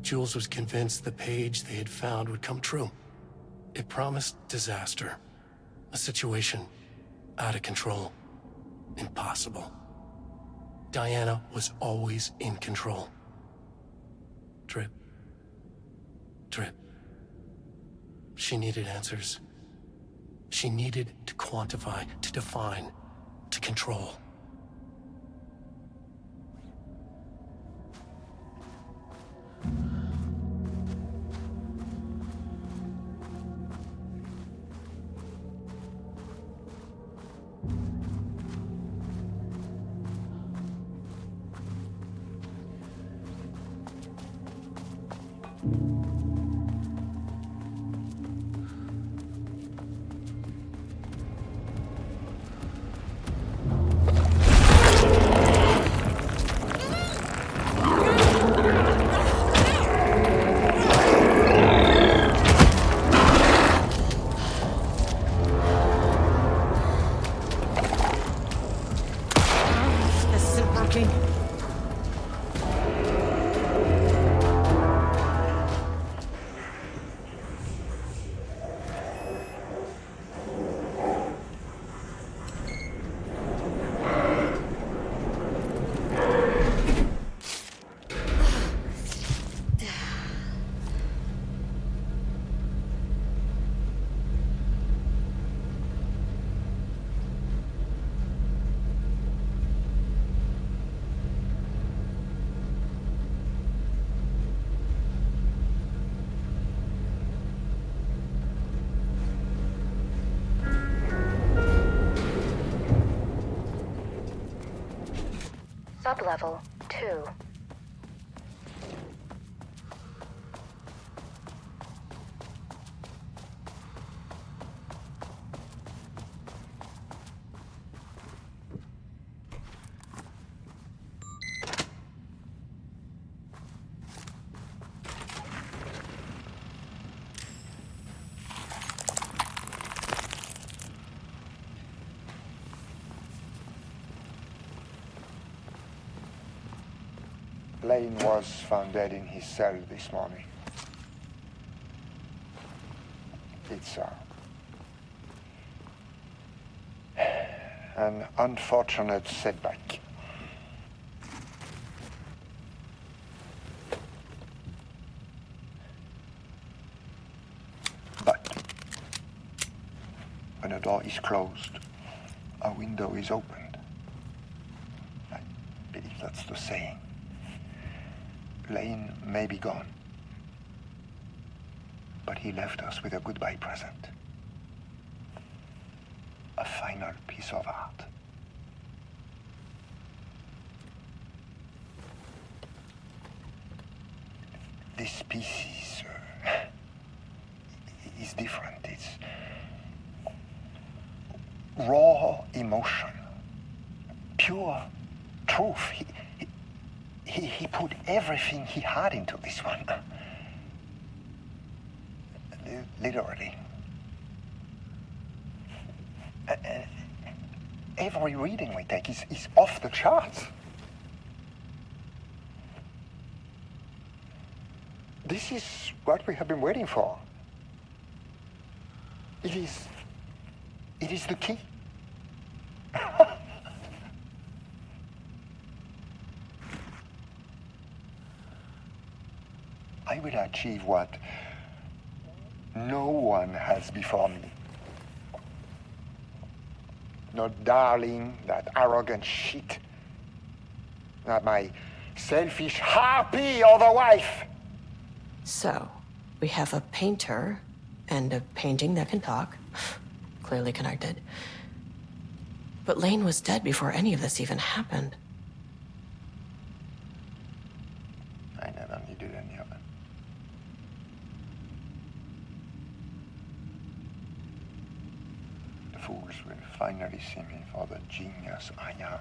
[SPEAKER 8] Jules was convinced the page they had found would come true. It promised disaster. A situation out of control. Impossible. Diana was always in control. Drip. Drip. She needed answers. She needed to quantify, to define, to control.
[SPEAKER 9] Sublevel 2.
[SPEAKER 3] Lane was found dead in his cell this morning. It's an unfortunate setback. But when a door is closed, a window is opened. I believe that's the saying. Lane may be gone, but he left us with a goodbye present. A final piece of art. This piece is different. It's raw emotion, pure truth. He put everything he had into this one. Literally. Every reading we take is off the charts. This is what we have been waiting for. It is the key. I will achieve what no one has before me. Not darling, that arrogant shit. Not my selfish harpy or the wife.
[SPEAKER 1] So, we have a painter and a painting that can talk. Clearly connected. But Lane was dead before any of this even happened.
[SPEAKER 3] I never needed any of it. The fools will finally see me for the genius I am.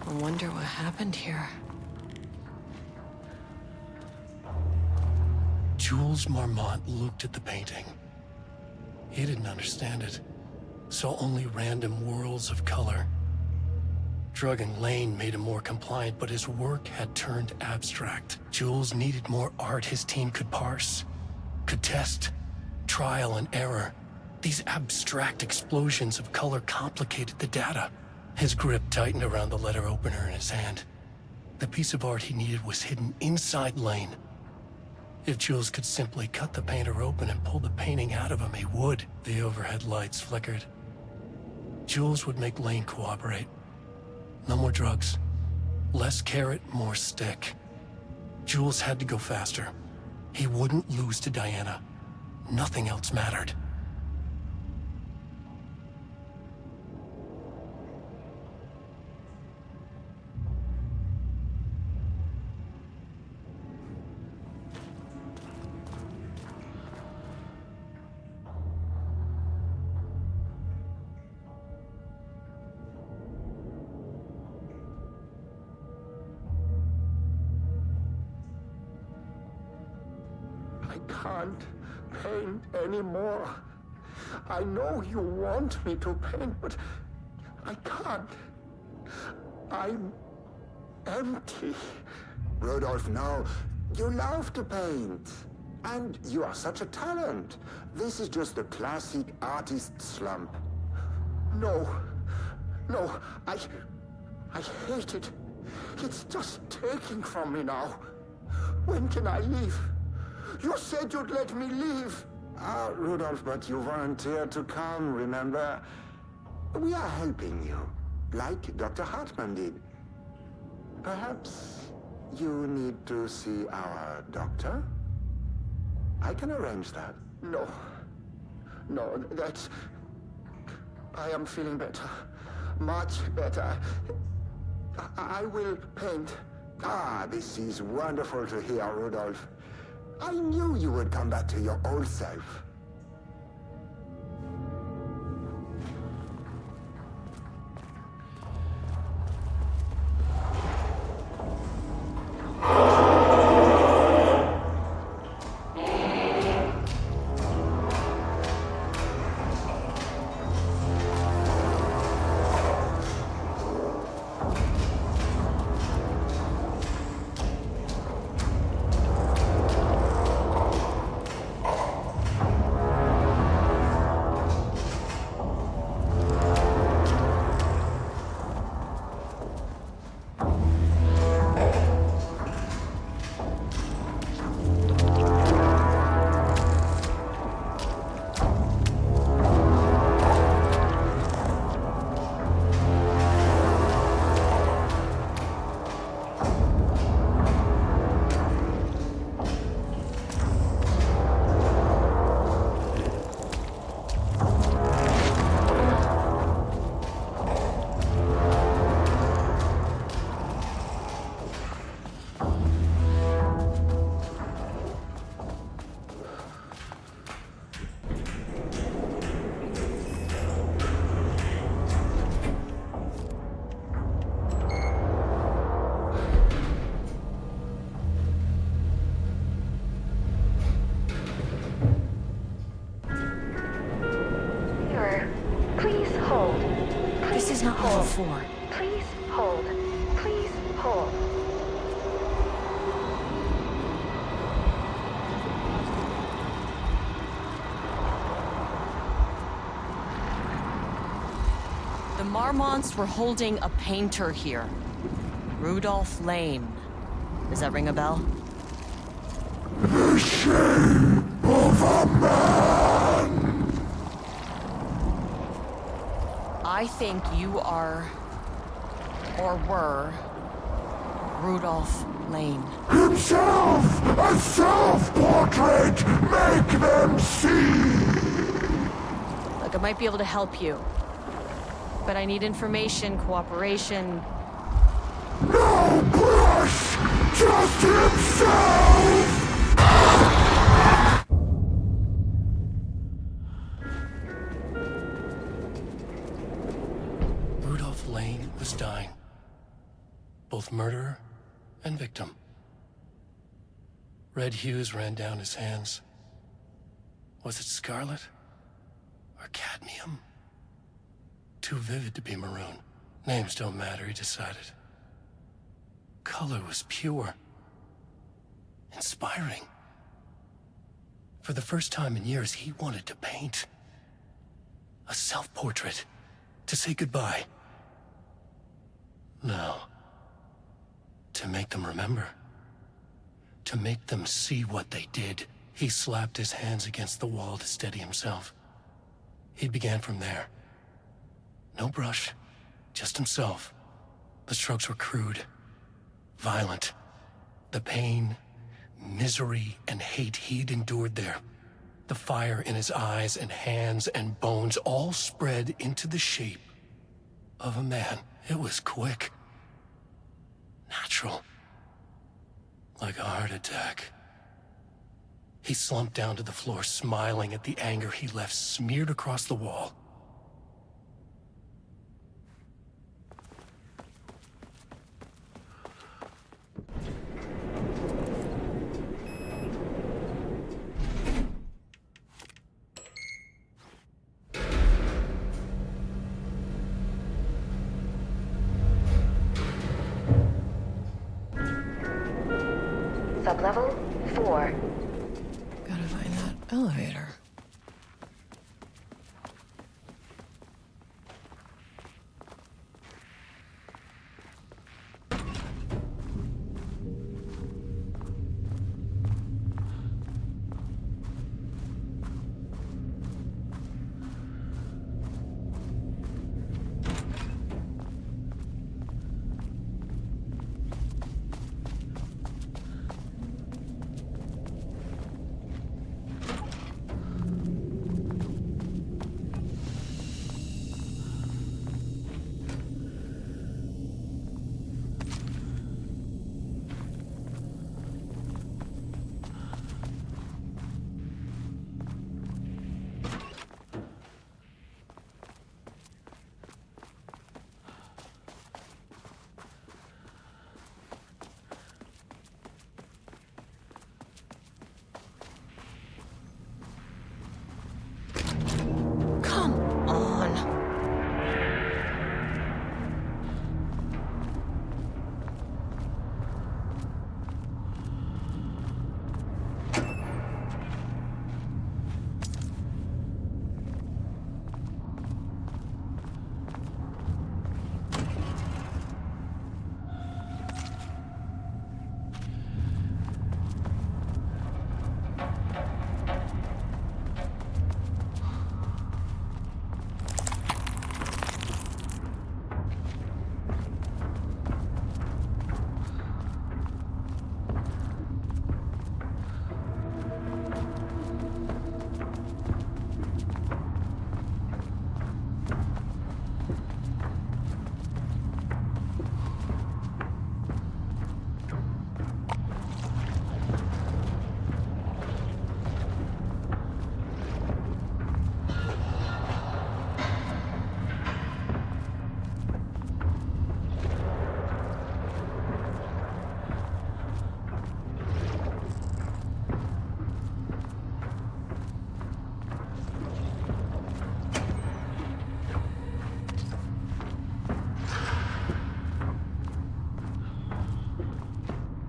[SPEAKER 1] I wonder what happened here.
[SPEAKER 8] Jules Marmont looked at the painting. He didn't understand it, saw only random whirls of color. Drugging Lane made him more compliant, but his work had turned abstract. Jules needed more art his team could parse, could test, trial and error. These abstract explosions of color complicated the data. His grip tightened around the letter opener in his hand. The piece of art he needed was hidden inside Lane. If Jules could simply cut the painter open and pull the painting out of him, he would. The overhead lights flickered. Jules would make Lane cooperate. No more drugs. Less carrot, more stick. Jules had to go faster. He wouldn't lose to Diana. Nothing else mattered.
[SPEAKER 12] I can't paint anymore. I know you want me to paint, but I can't. I'm empty. Rudolph, no. You love to paint. And you are such a talent. This is just the classic artist slump. No. No, I hate it. It's just taking from me now. When can I leave? You said you'd let me leave. Ah, Rudolph, but you volunteered to come, remember? We are helping you, like Dr. Hartman did. Perhaps you need to see our doctor? I can arrange that. No. No, that's... I am feeling better. Much better. I will paint. Ah, this is wonderful to hear, Rudolph. I knew you would come back to your old self.
[SPEAKER 9] Please hold. Please hold.
[SPEAKER 1] The Marmonts were holding a painter here. Rudolph Lane. Does that ring a bell?
[SPEAKER 7] The shape of a man!
[SPEAKER 1] I think you are, or were, Rudolph Lane.
[SPEAKER 7] Himself! A self-portrait! Make them see!
[SPEAKER 1] Look, I might be able to help you. But I need information, cooperation.
[SPEAKER 7] No brush! Just himself!
[SPEAKER 8] Rudolph Lane was dying. Both murderer and victim. Red hues ran down his hands. Was it scarlet? Or cadmium? Too vivid to be maroon. Names don't matter, he decided. Color was pure. Inspiring. For the first time in years, he wanted to paint. A self-portrait. To say goodbye. No. To make them remember. To make them see what they did. He slapped his hands against the wall to steady himself. He began from there. No brush, just himself. The strokes were crude, violent. The pain, misery, and hate he'd endured there. The fire in his eyes and hands and bones all spread into the shape of a man. It was quick. Natural. Like a heart attack. He slumped down to the floor, smiling at the anger he left smeared across the wall.
[SPEAKER 9] Sublevel 4.
[SPEAKER 1] Gotta find that elevator.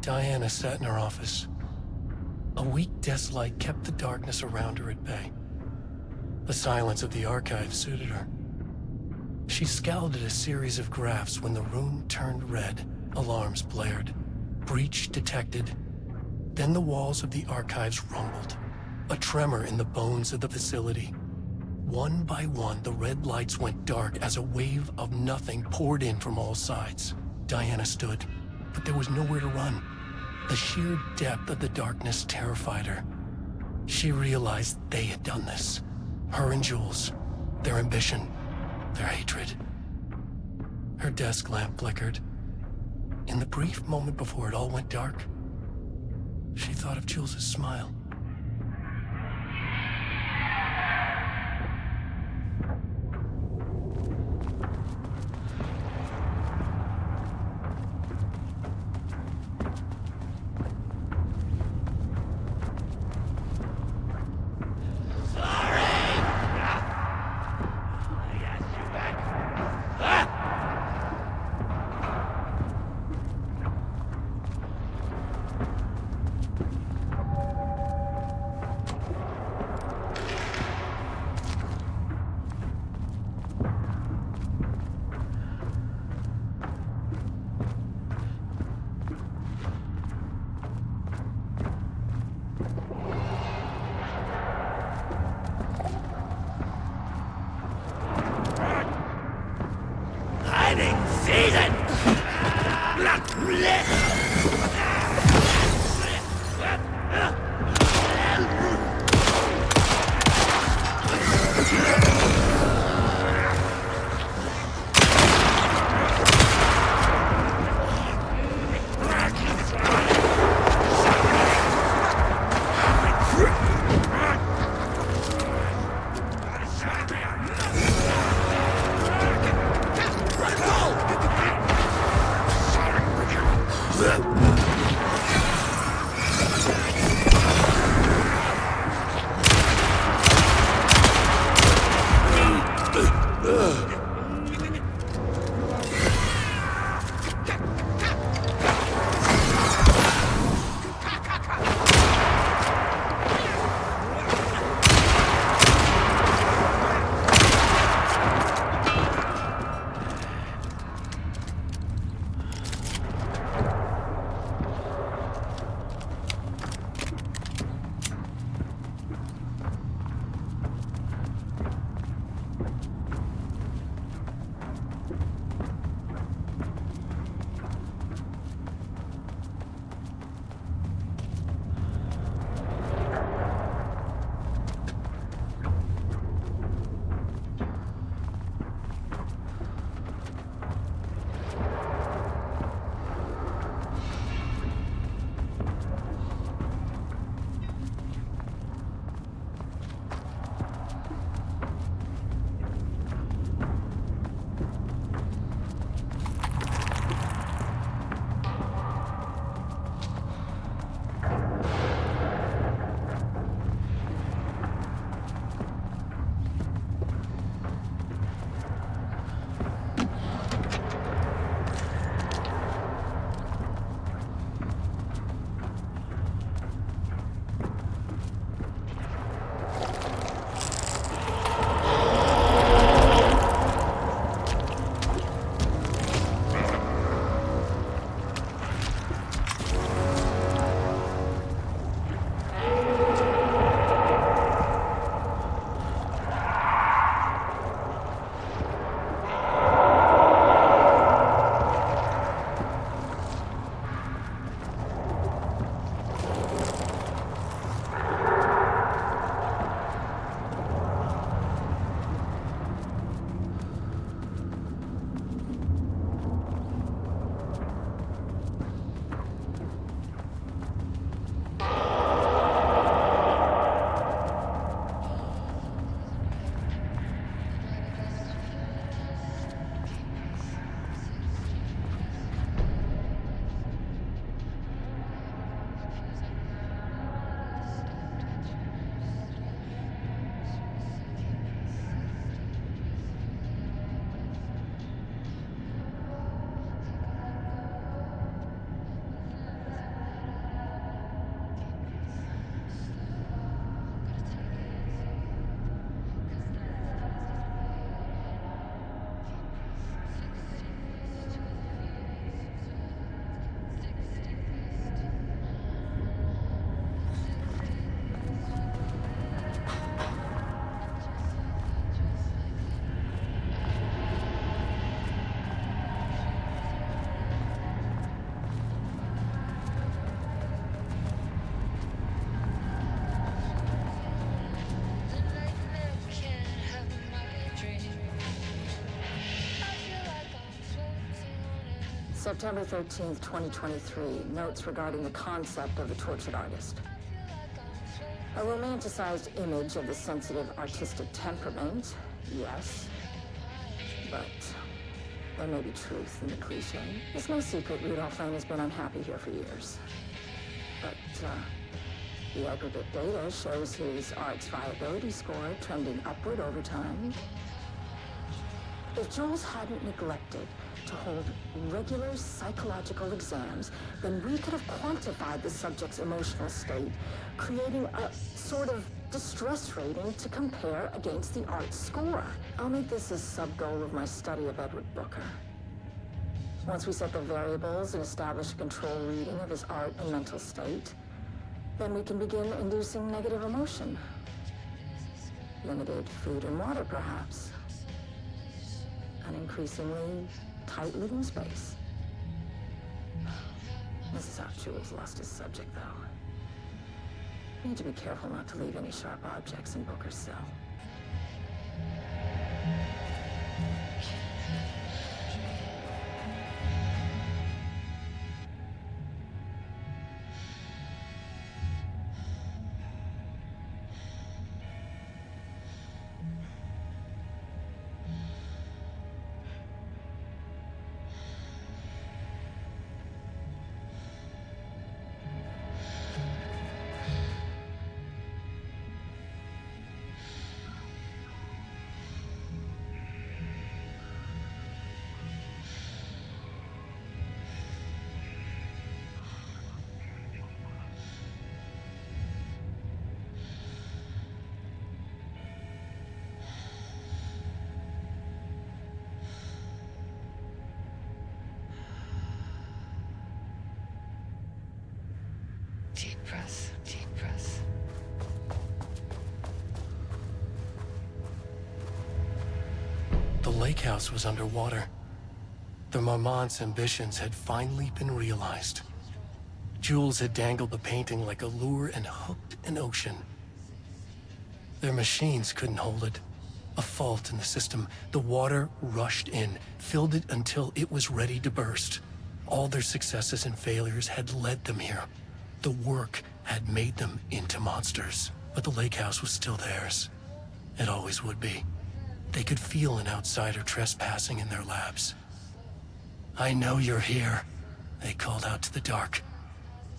[SPEAKER 8] Diana sat in her office. A weak desk light kept the darkness around her at bay. The silence of the archive suited her. She scowled at a series of graphs when the room turned red. Alarms blared. Breach detected. Then the walls of the archives rumbled. A tremor in the bones of the facility. One by one, the red lights went dark as a wave of nothing poured in from all sides. Diana stood, but there was nowhere to run. The sheer depth of the darkness terrified her. She realized they had done this. Her and Jules. Their ambition. Their hatred. Her desk lamp flickered. In the brief moment before it all went dark, she thought of Jules' smile.
[SPEAKER 6] September 13th, 2023, notes regarding the concept of the tortured artist. A romanticized image of the sensitive artistic temperament, yes. But there may be truth in the cliche. It's no secret Rudolph Lane has been unhappy here for years. But, the aggregate data shows his art's viability score trending upward over time. If Jules hadn't neglected to hold regular psychological exams, then we could have quantified the subject's emotional state, creating a sort of distress rating to compare against the art score. I'll make this a sub-goal of my study of Edward Booker. Once we set the variables and establish a control reading of his art and mental state, then we can begin inducing negative emotion. Limited food and water, perhaps. An increasingly tight living space. This is how Jules lost his subject, though. We need to be careful not to leave any sharp objects in Booker's cell.
[SPEAKER 13] Deep breath, deep breath.
[SPEAKER 8] The lake house was underwater. The Marmont's ambitions had finally been realized. Jules had dangled the painting like a lure and hooked an ocean. Their machines couldn't hold it. A fault in the system. The water rushed in, filled it until it was ready to burst. All their successes and failures had led them here. The work had made them into monsters, but the lake house was still theirs. It always would be. They could feel an outsider trespassing in their labs. "I know you're here," they called out to the dark.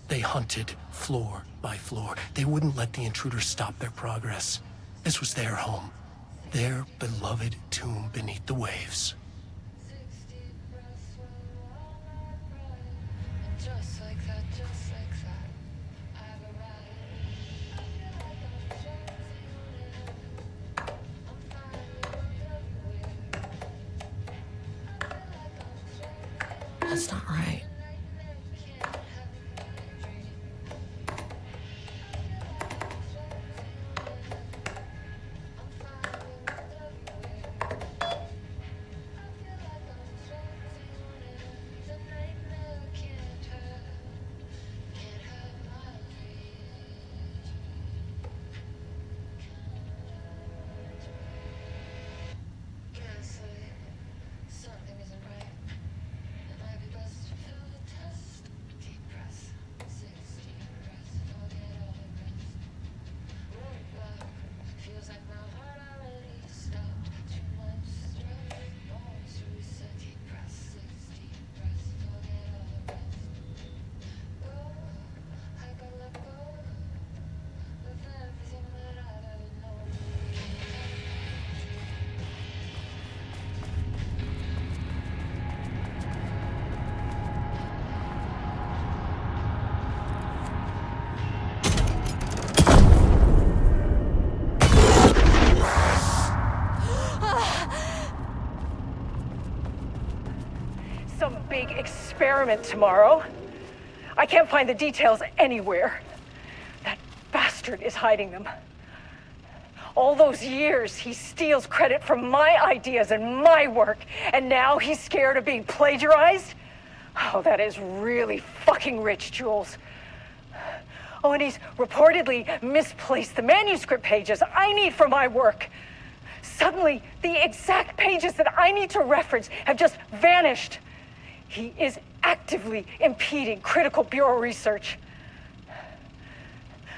[SPEAKER 8] They hunted floor by floor. They wouldn't let the intruders stop their progress. This was their home, their beloved tomb beneath the waves.
[SPEAKER 13] Just like that, just like that. I've arrived.
[SPEAKER 1] That's not right.
[SPEAKER 4] Some big experiment tomorrow. I can't find the details anywhere. That bastard is hiding them. All those years, he steals credit for my ideas and my work, and now he's scared of being plagiarized? Oh, that is really fucking rich, Jules. Oh, and he's reportedly misplaced the manuscript pages I need for my work. Suddenly, the exact pages that I need to reference have just vanished. He is actively impeding critical Bureau research.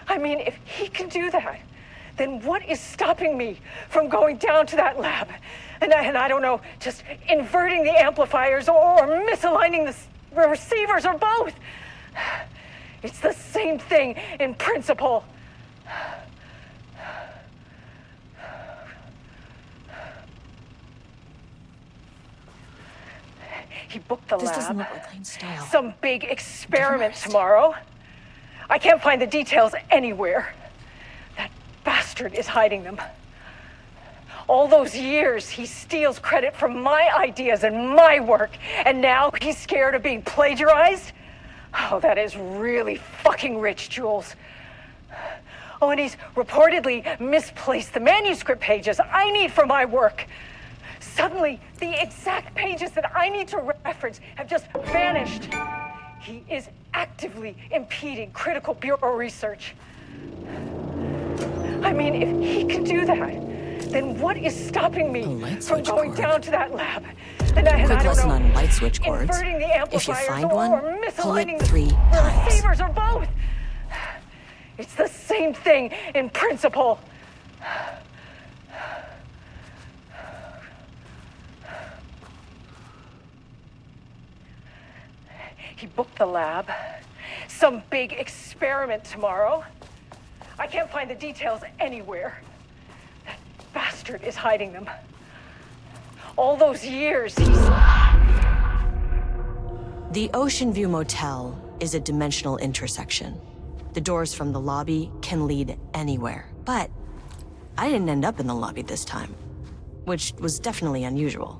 [SPEAKER 4] I mean, if he can do that, then what is stopping me from going down to that lab? And I don't know, just inverting the amplifiers or misaligning the receivers or both. It's the same thing in principle. He booked the lab.
[SPEAKER 1] This doesn't look like Lane's style.
[SPEAKER 4] Some big experiment tomorrow. I can't find the details anywhere. That bastard is hiding them. All those years, he steals credit for my ideas and my work, and now he's scared of being plagiarized? Oh, that is really fucking rich, Jules. Oh, and he's reportedly misplaced the manuscript pages I need for my work. Suddenly, the exact pages that I need to reference have just vanished. He is actively impeding critical Bureau research. I mean, if he can do that, then what is stopping me from going down to that lab? And I
[SPEAKER 1] Quick
[SPEAKER 4] don't
[SPEAKER 1] lesson
[SPEAKER 4] know,
[SPEAKER 1] on light switch cords.
[SPEAKER 4] inverting the
[SPEAKER 1] If you
[SPEAKER 4] amplifiers
[SPEAKER 1] find
[SPEAKER 4] or
[SPEAKER 1] one, pull it
[SPEAKER 4] misaligning
[SPEAKER 1] 3
[SPEAKER 4] the
[SPEAKER 1] times.
[SPEAKER 4] receivers or both. It's the same thing in principle. He booked the lab. Some big experiment tomorrow. I can't find the details anywhere. That bastard is hiding them. All those years, he's...
[SPEAKER 1] The Ocean View Motel is a dimensional intersection. The doors from the lobby can lead anywhere. But I didn't end up in the lobby this time, which was definitely unusual.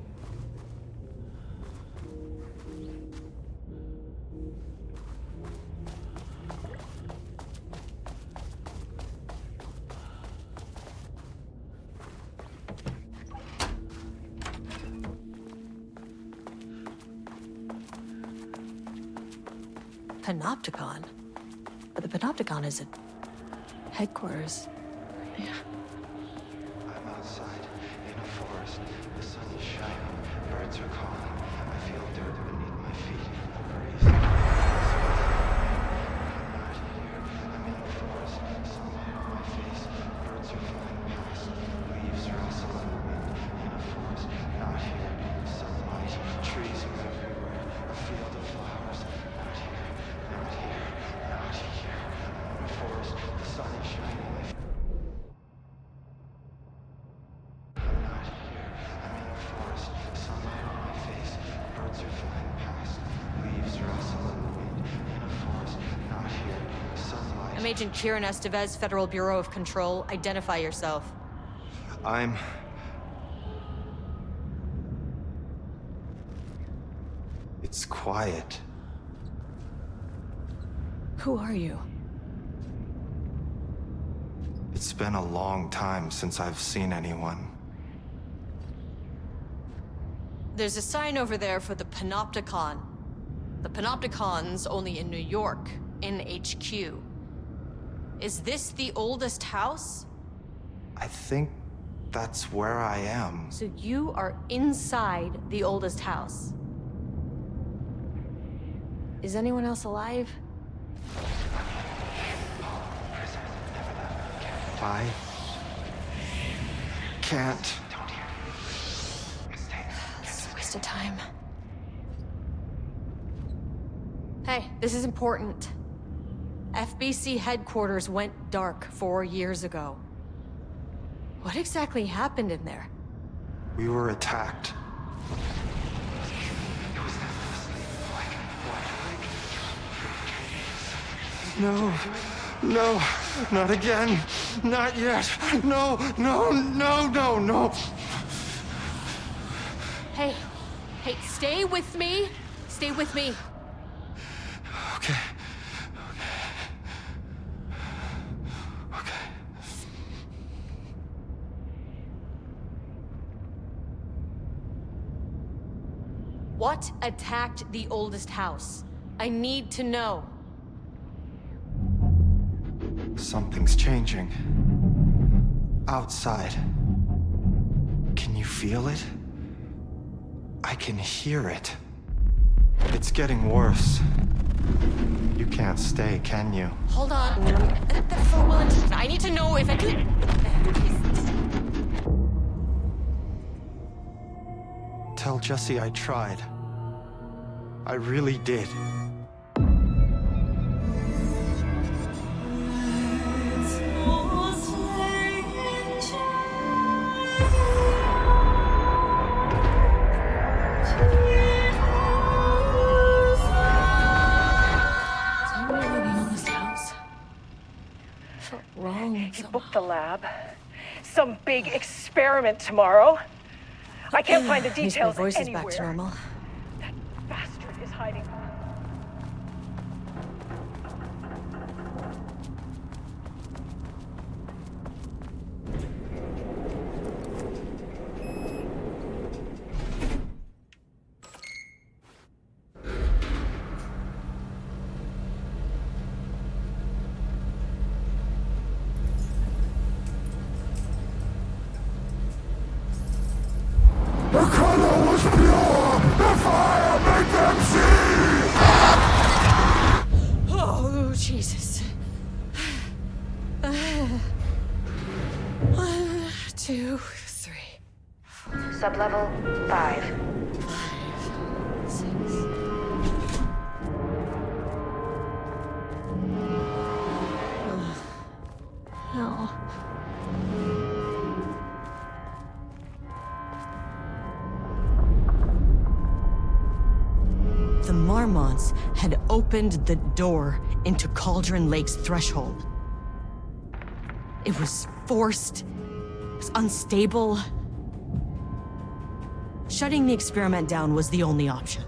[SPEAKER 1] Panopticon? But the Panopticon is at headquarters. Yeah.
[SPEAKER 14] I'm outside in a forest. The sun is shining. Birds are calling. I feel dirt beneath my feet. I breathe. I'm not here. I'm in a forest. Sun hit my face. Birds are flying past. Leaves rustle in the wind. In a forest. Not here. Sunlight. Trees are everywhere. A field of flowers. Not here. Not here. Not here. I'm in a forest. The sun is shining.
[SPEAKER 1] I'm Agent Kieran Estevez, Federal Bureau of Control. Identify yourself.
[SPEAKER 14] It's quiet.
[SPEAKER 1] Who are you?
[SPEAKER 14] It's been a long time since I've seen anyone.
[SPEAKER 1] There's a sign over there for the Panopticon. The Panopticon's only in New York, in HQ. Is this the oldest house?
[SPEAKER 14] I think that's where I am.
[SPEAKER 1] So you are inside the oldest house. Is anyone else alive?
[SPEAKER 14] I can't.
[SPEAKER 1] It's a waste of time. Hey, this is important. FBC headquarters went dark 4 years ago. What exactly happened in there?
[SPEAKER 14] We were attacked. No, no, not again. Not yet. No, no, no, no, no.
[SPEAKER 1] Hey, stay with me. Stay with me.
[SPEAKER 14] Okay.
[SPEAKER 1] What attacked the oldest house? I need to know.
[SPEAKER 14] Something's changing. Outside. Can you feel it? I can hear it. It's getting worse. You can't stay, can you?
[SPEAKER 1] Hold on. For well intention. I need to know if I can.
[SPEAKER 14] Tell Jesse I tried. I really did.
[SPEAKER 4] He booked the lab. Some big experiment tomorrow. I can't find the details
[SPEAKER 1] My voice
[SPEAKER 4] anywhere.
[SPEAKER 1] is back to normal.
[SPEAKER 4] That bastard is hiding.
[SPEAKER 7] The color was pure! The fire made them see!
[SPEAKER 1] Oh, Jesus. 1, 2, 3.
[SPEAKER 9] Sublevel 5.
[SPEAKER 1] 6. No. The Marmonts had opened the door into Cauldron Lake's threshold. It was forced. It was unstable. Shutting the experiment down was the only option.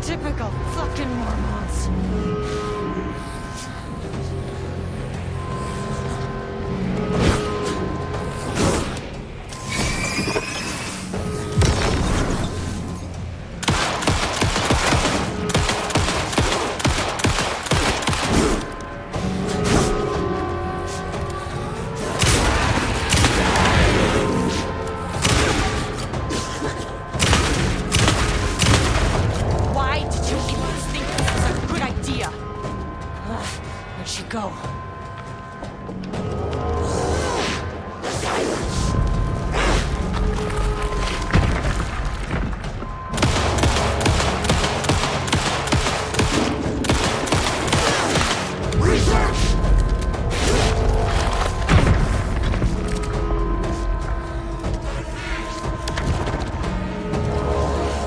[SPEAKER 1] Typical fucking Mormons. Why did you even think this was a good idea? Where'd she go?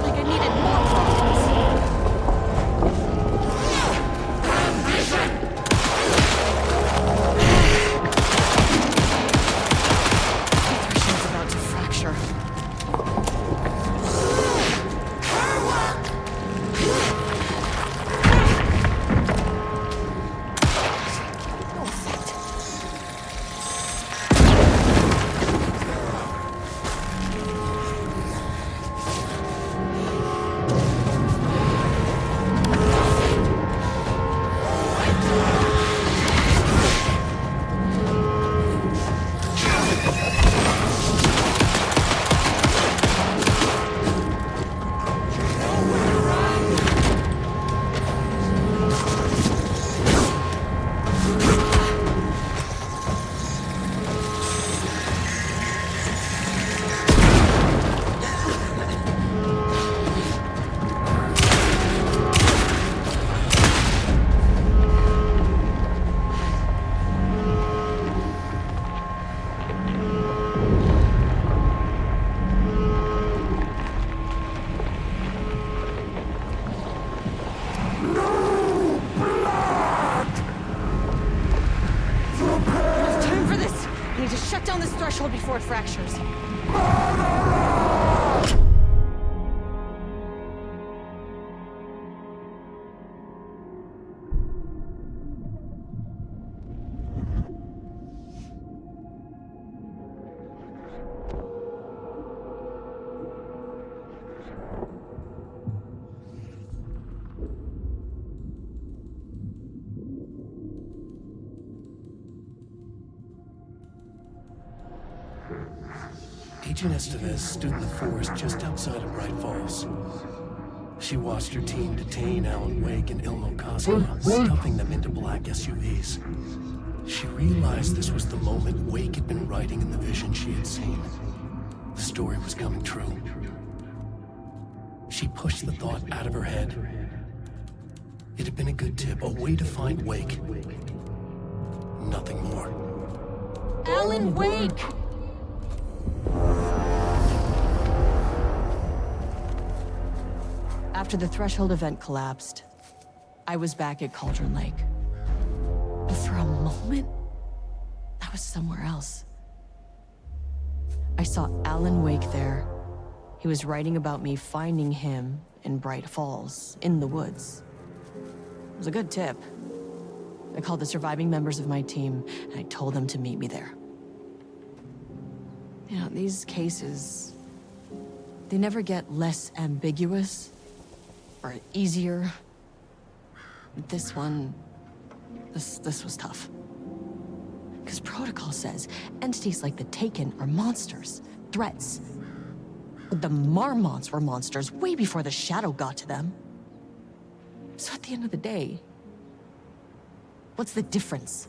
[SPEAKER 1] Like I needed more problems. down this threshold before it fractures.
[SPEAKER 8] Agent Estevez stood in the forest just outside of Bright Falls. She watched her team detain Alan Wake and Ilmo Koskela, stuffing them into black SUVs. She realized this was the moment Wake had been writing in the vision she had seen. The story was coming true. She pushed the thought out of her head. It had been a good tip, a way to find Wake. Nothing more.
[SPEAKER 1] Alan Wake! After the Threshold event collapsed, I was back at Cauldron Lake. But for a moment, I was somewhere else. I saw Alan Wake there. He was writing about me finding him in Bright Falls, in the woods. It was a good tip. I called the surviving members of my team, and I told them to meet me there. You know, these cases, they never get less ambiguous or easier. This one, this was tough. Because protocol says entities like the Taken are monsters, threats. But the Marmonts were monsters way before the Shadow got to them. So at the end of the day, what's the difference?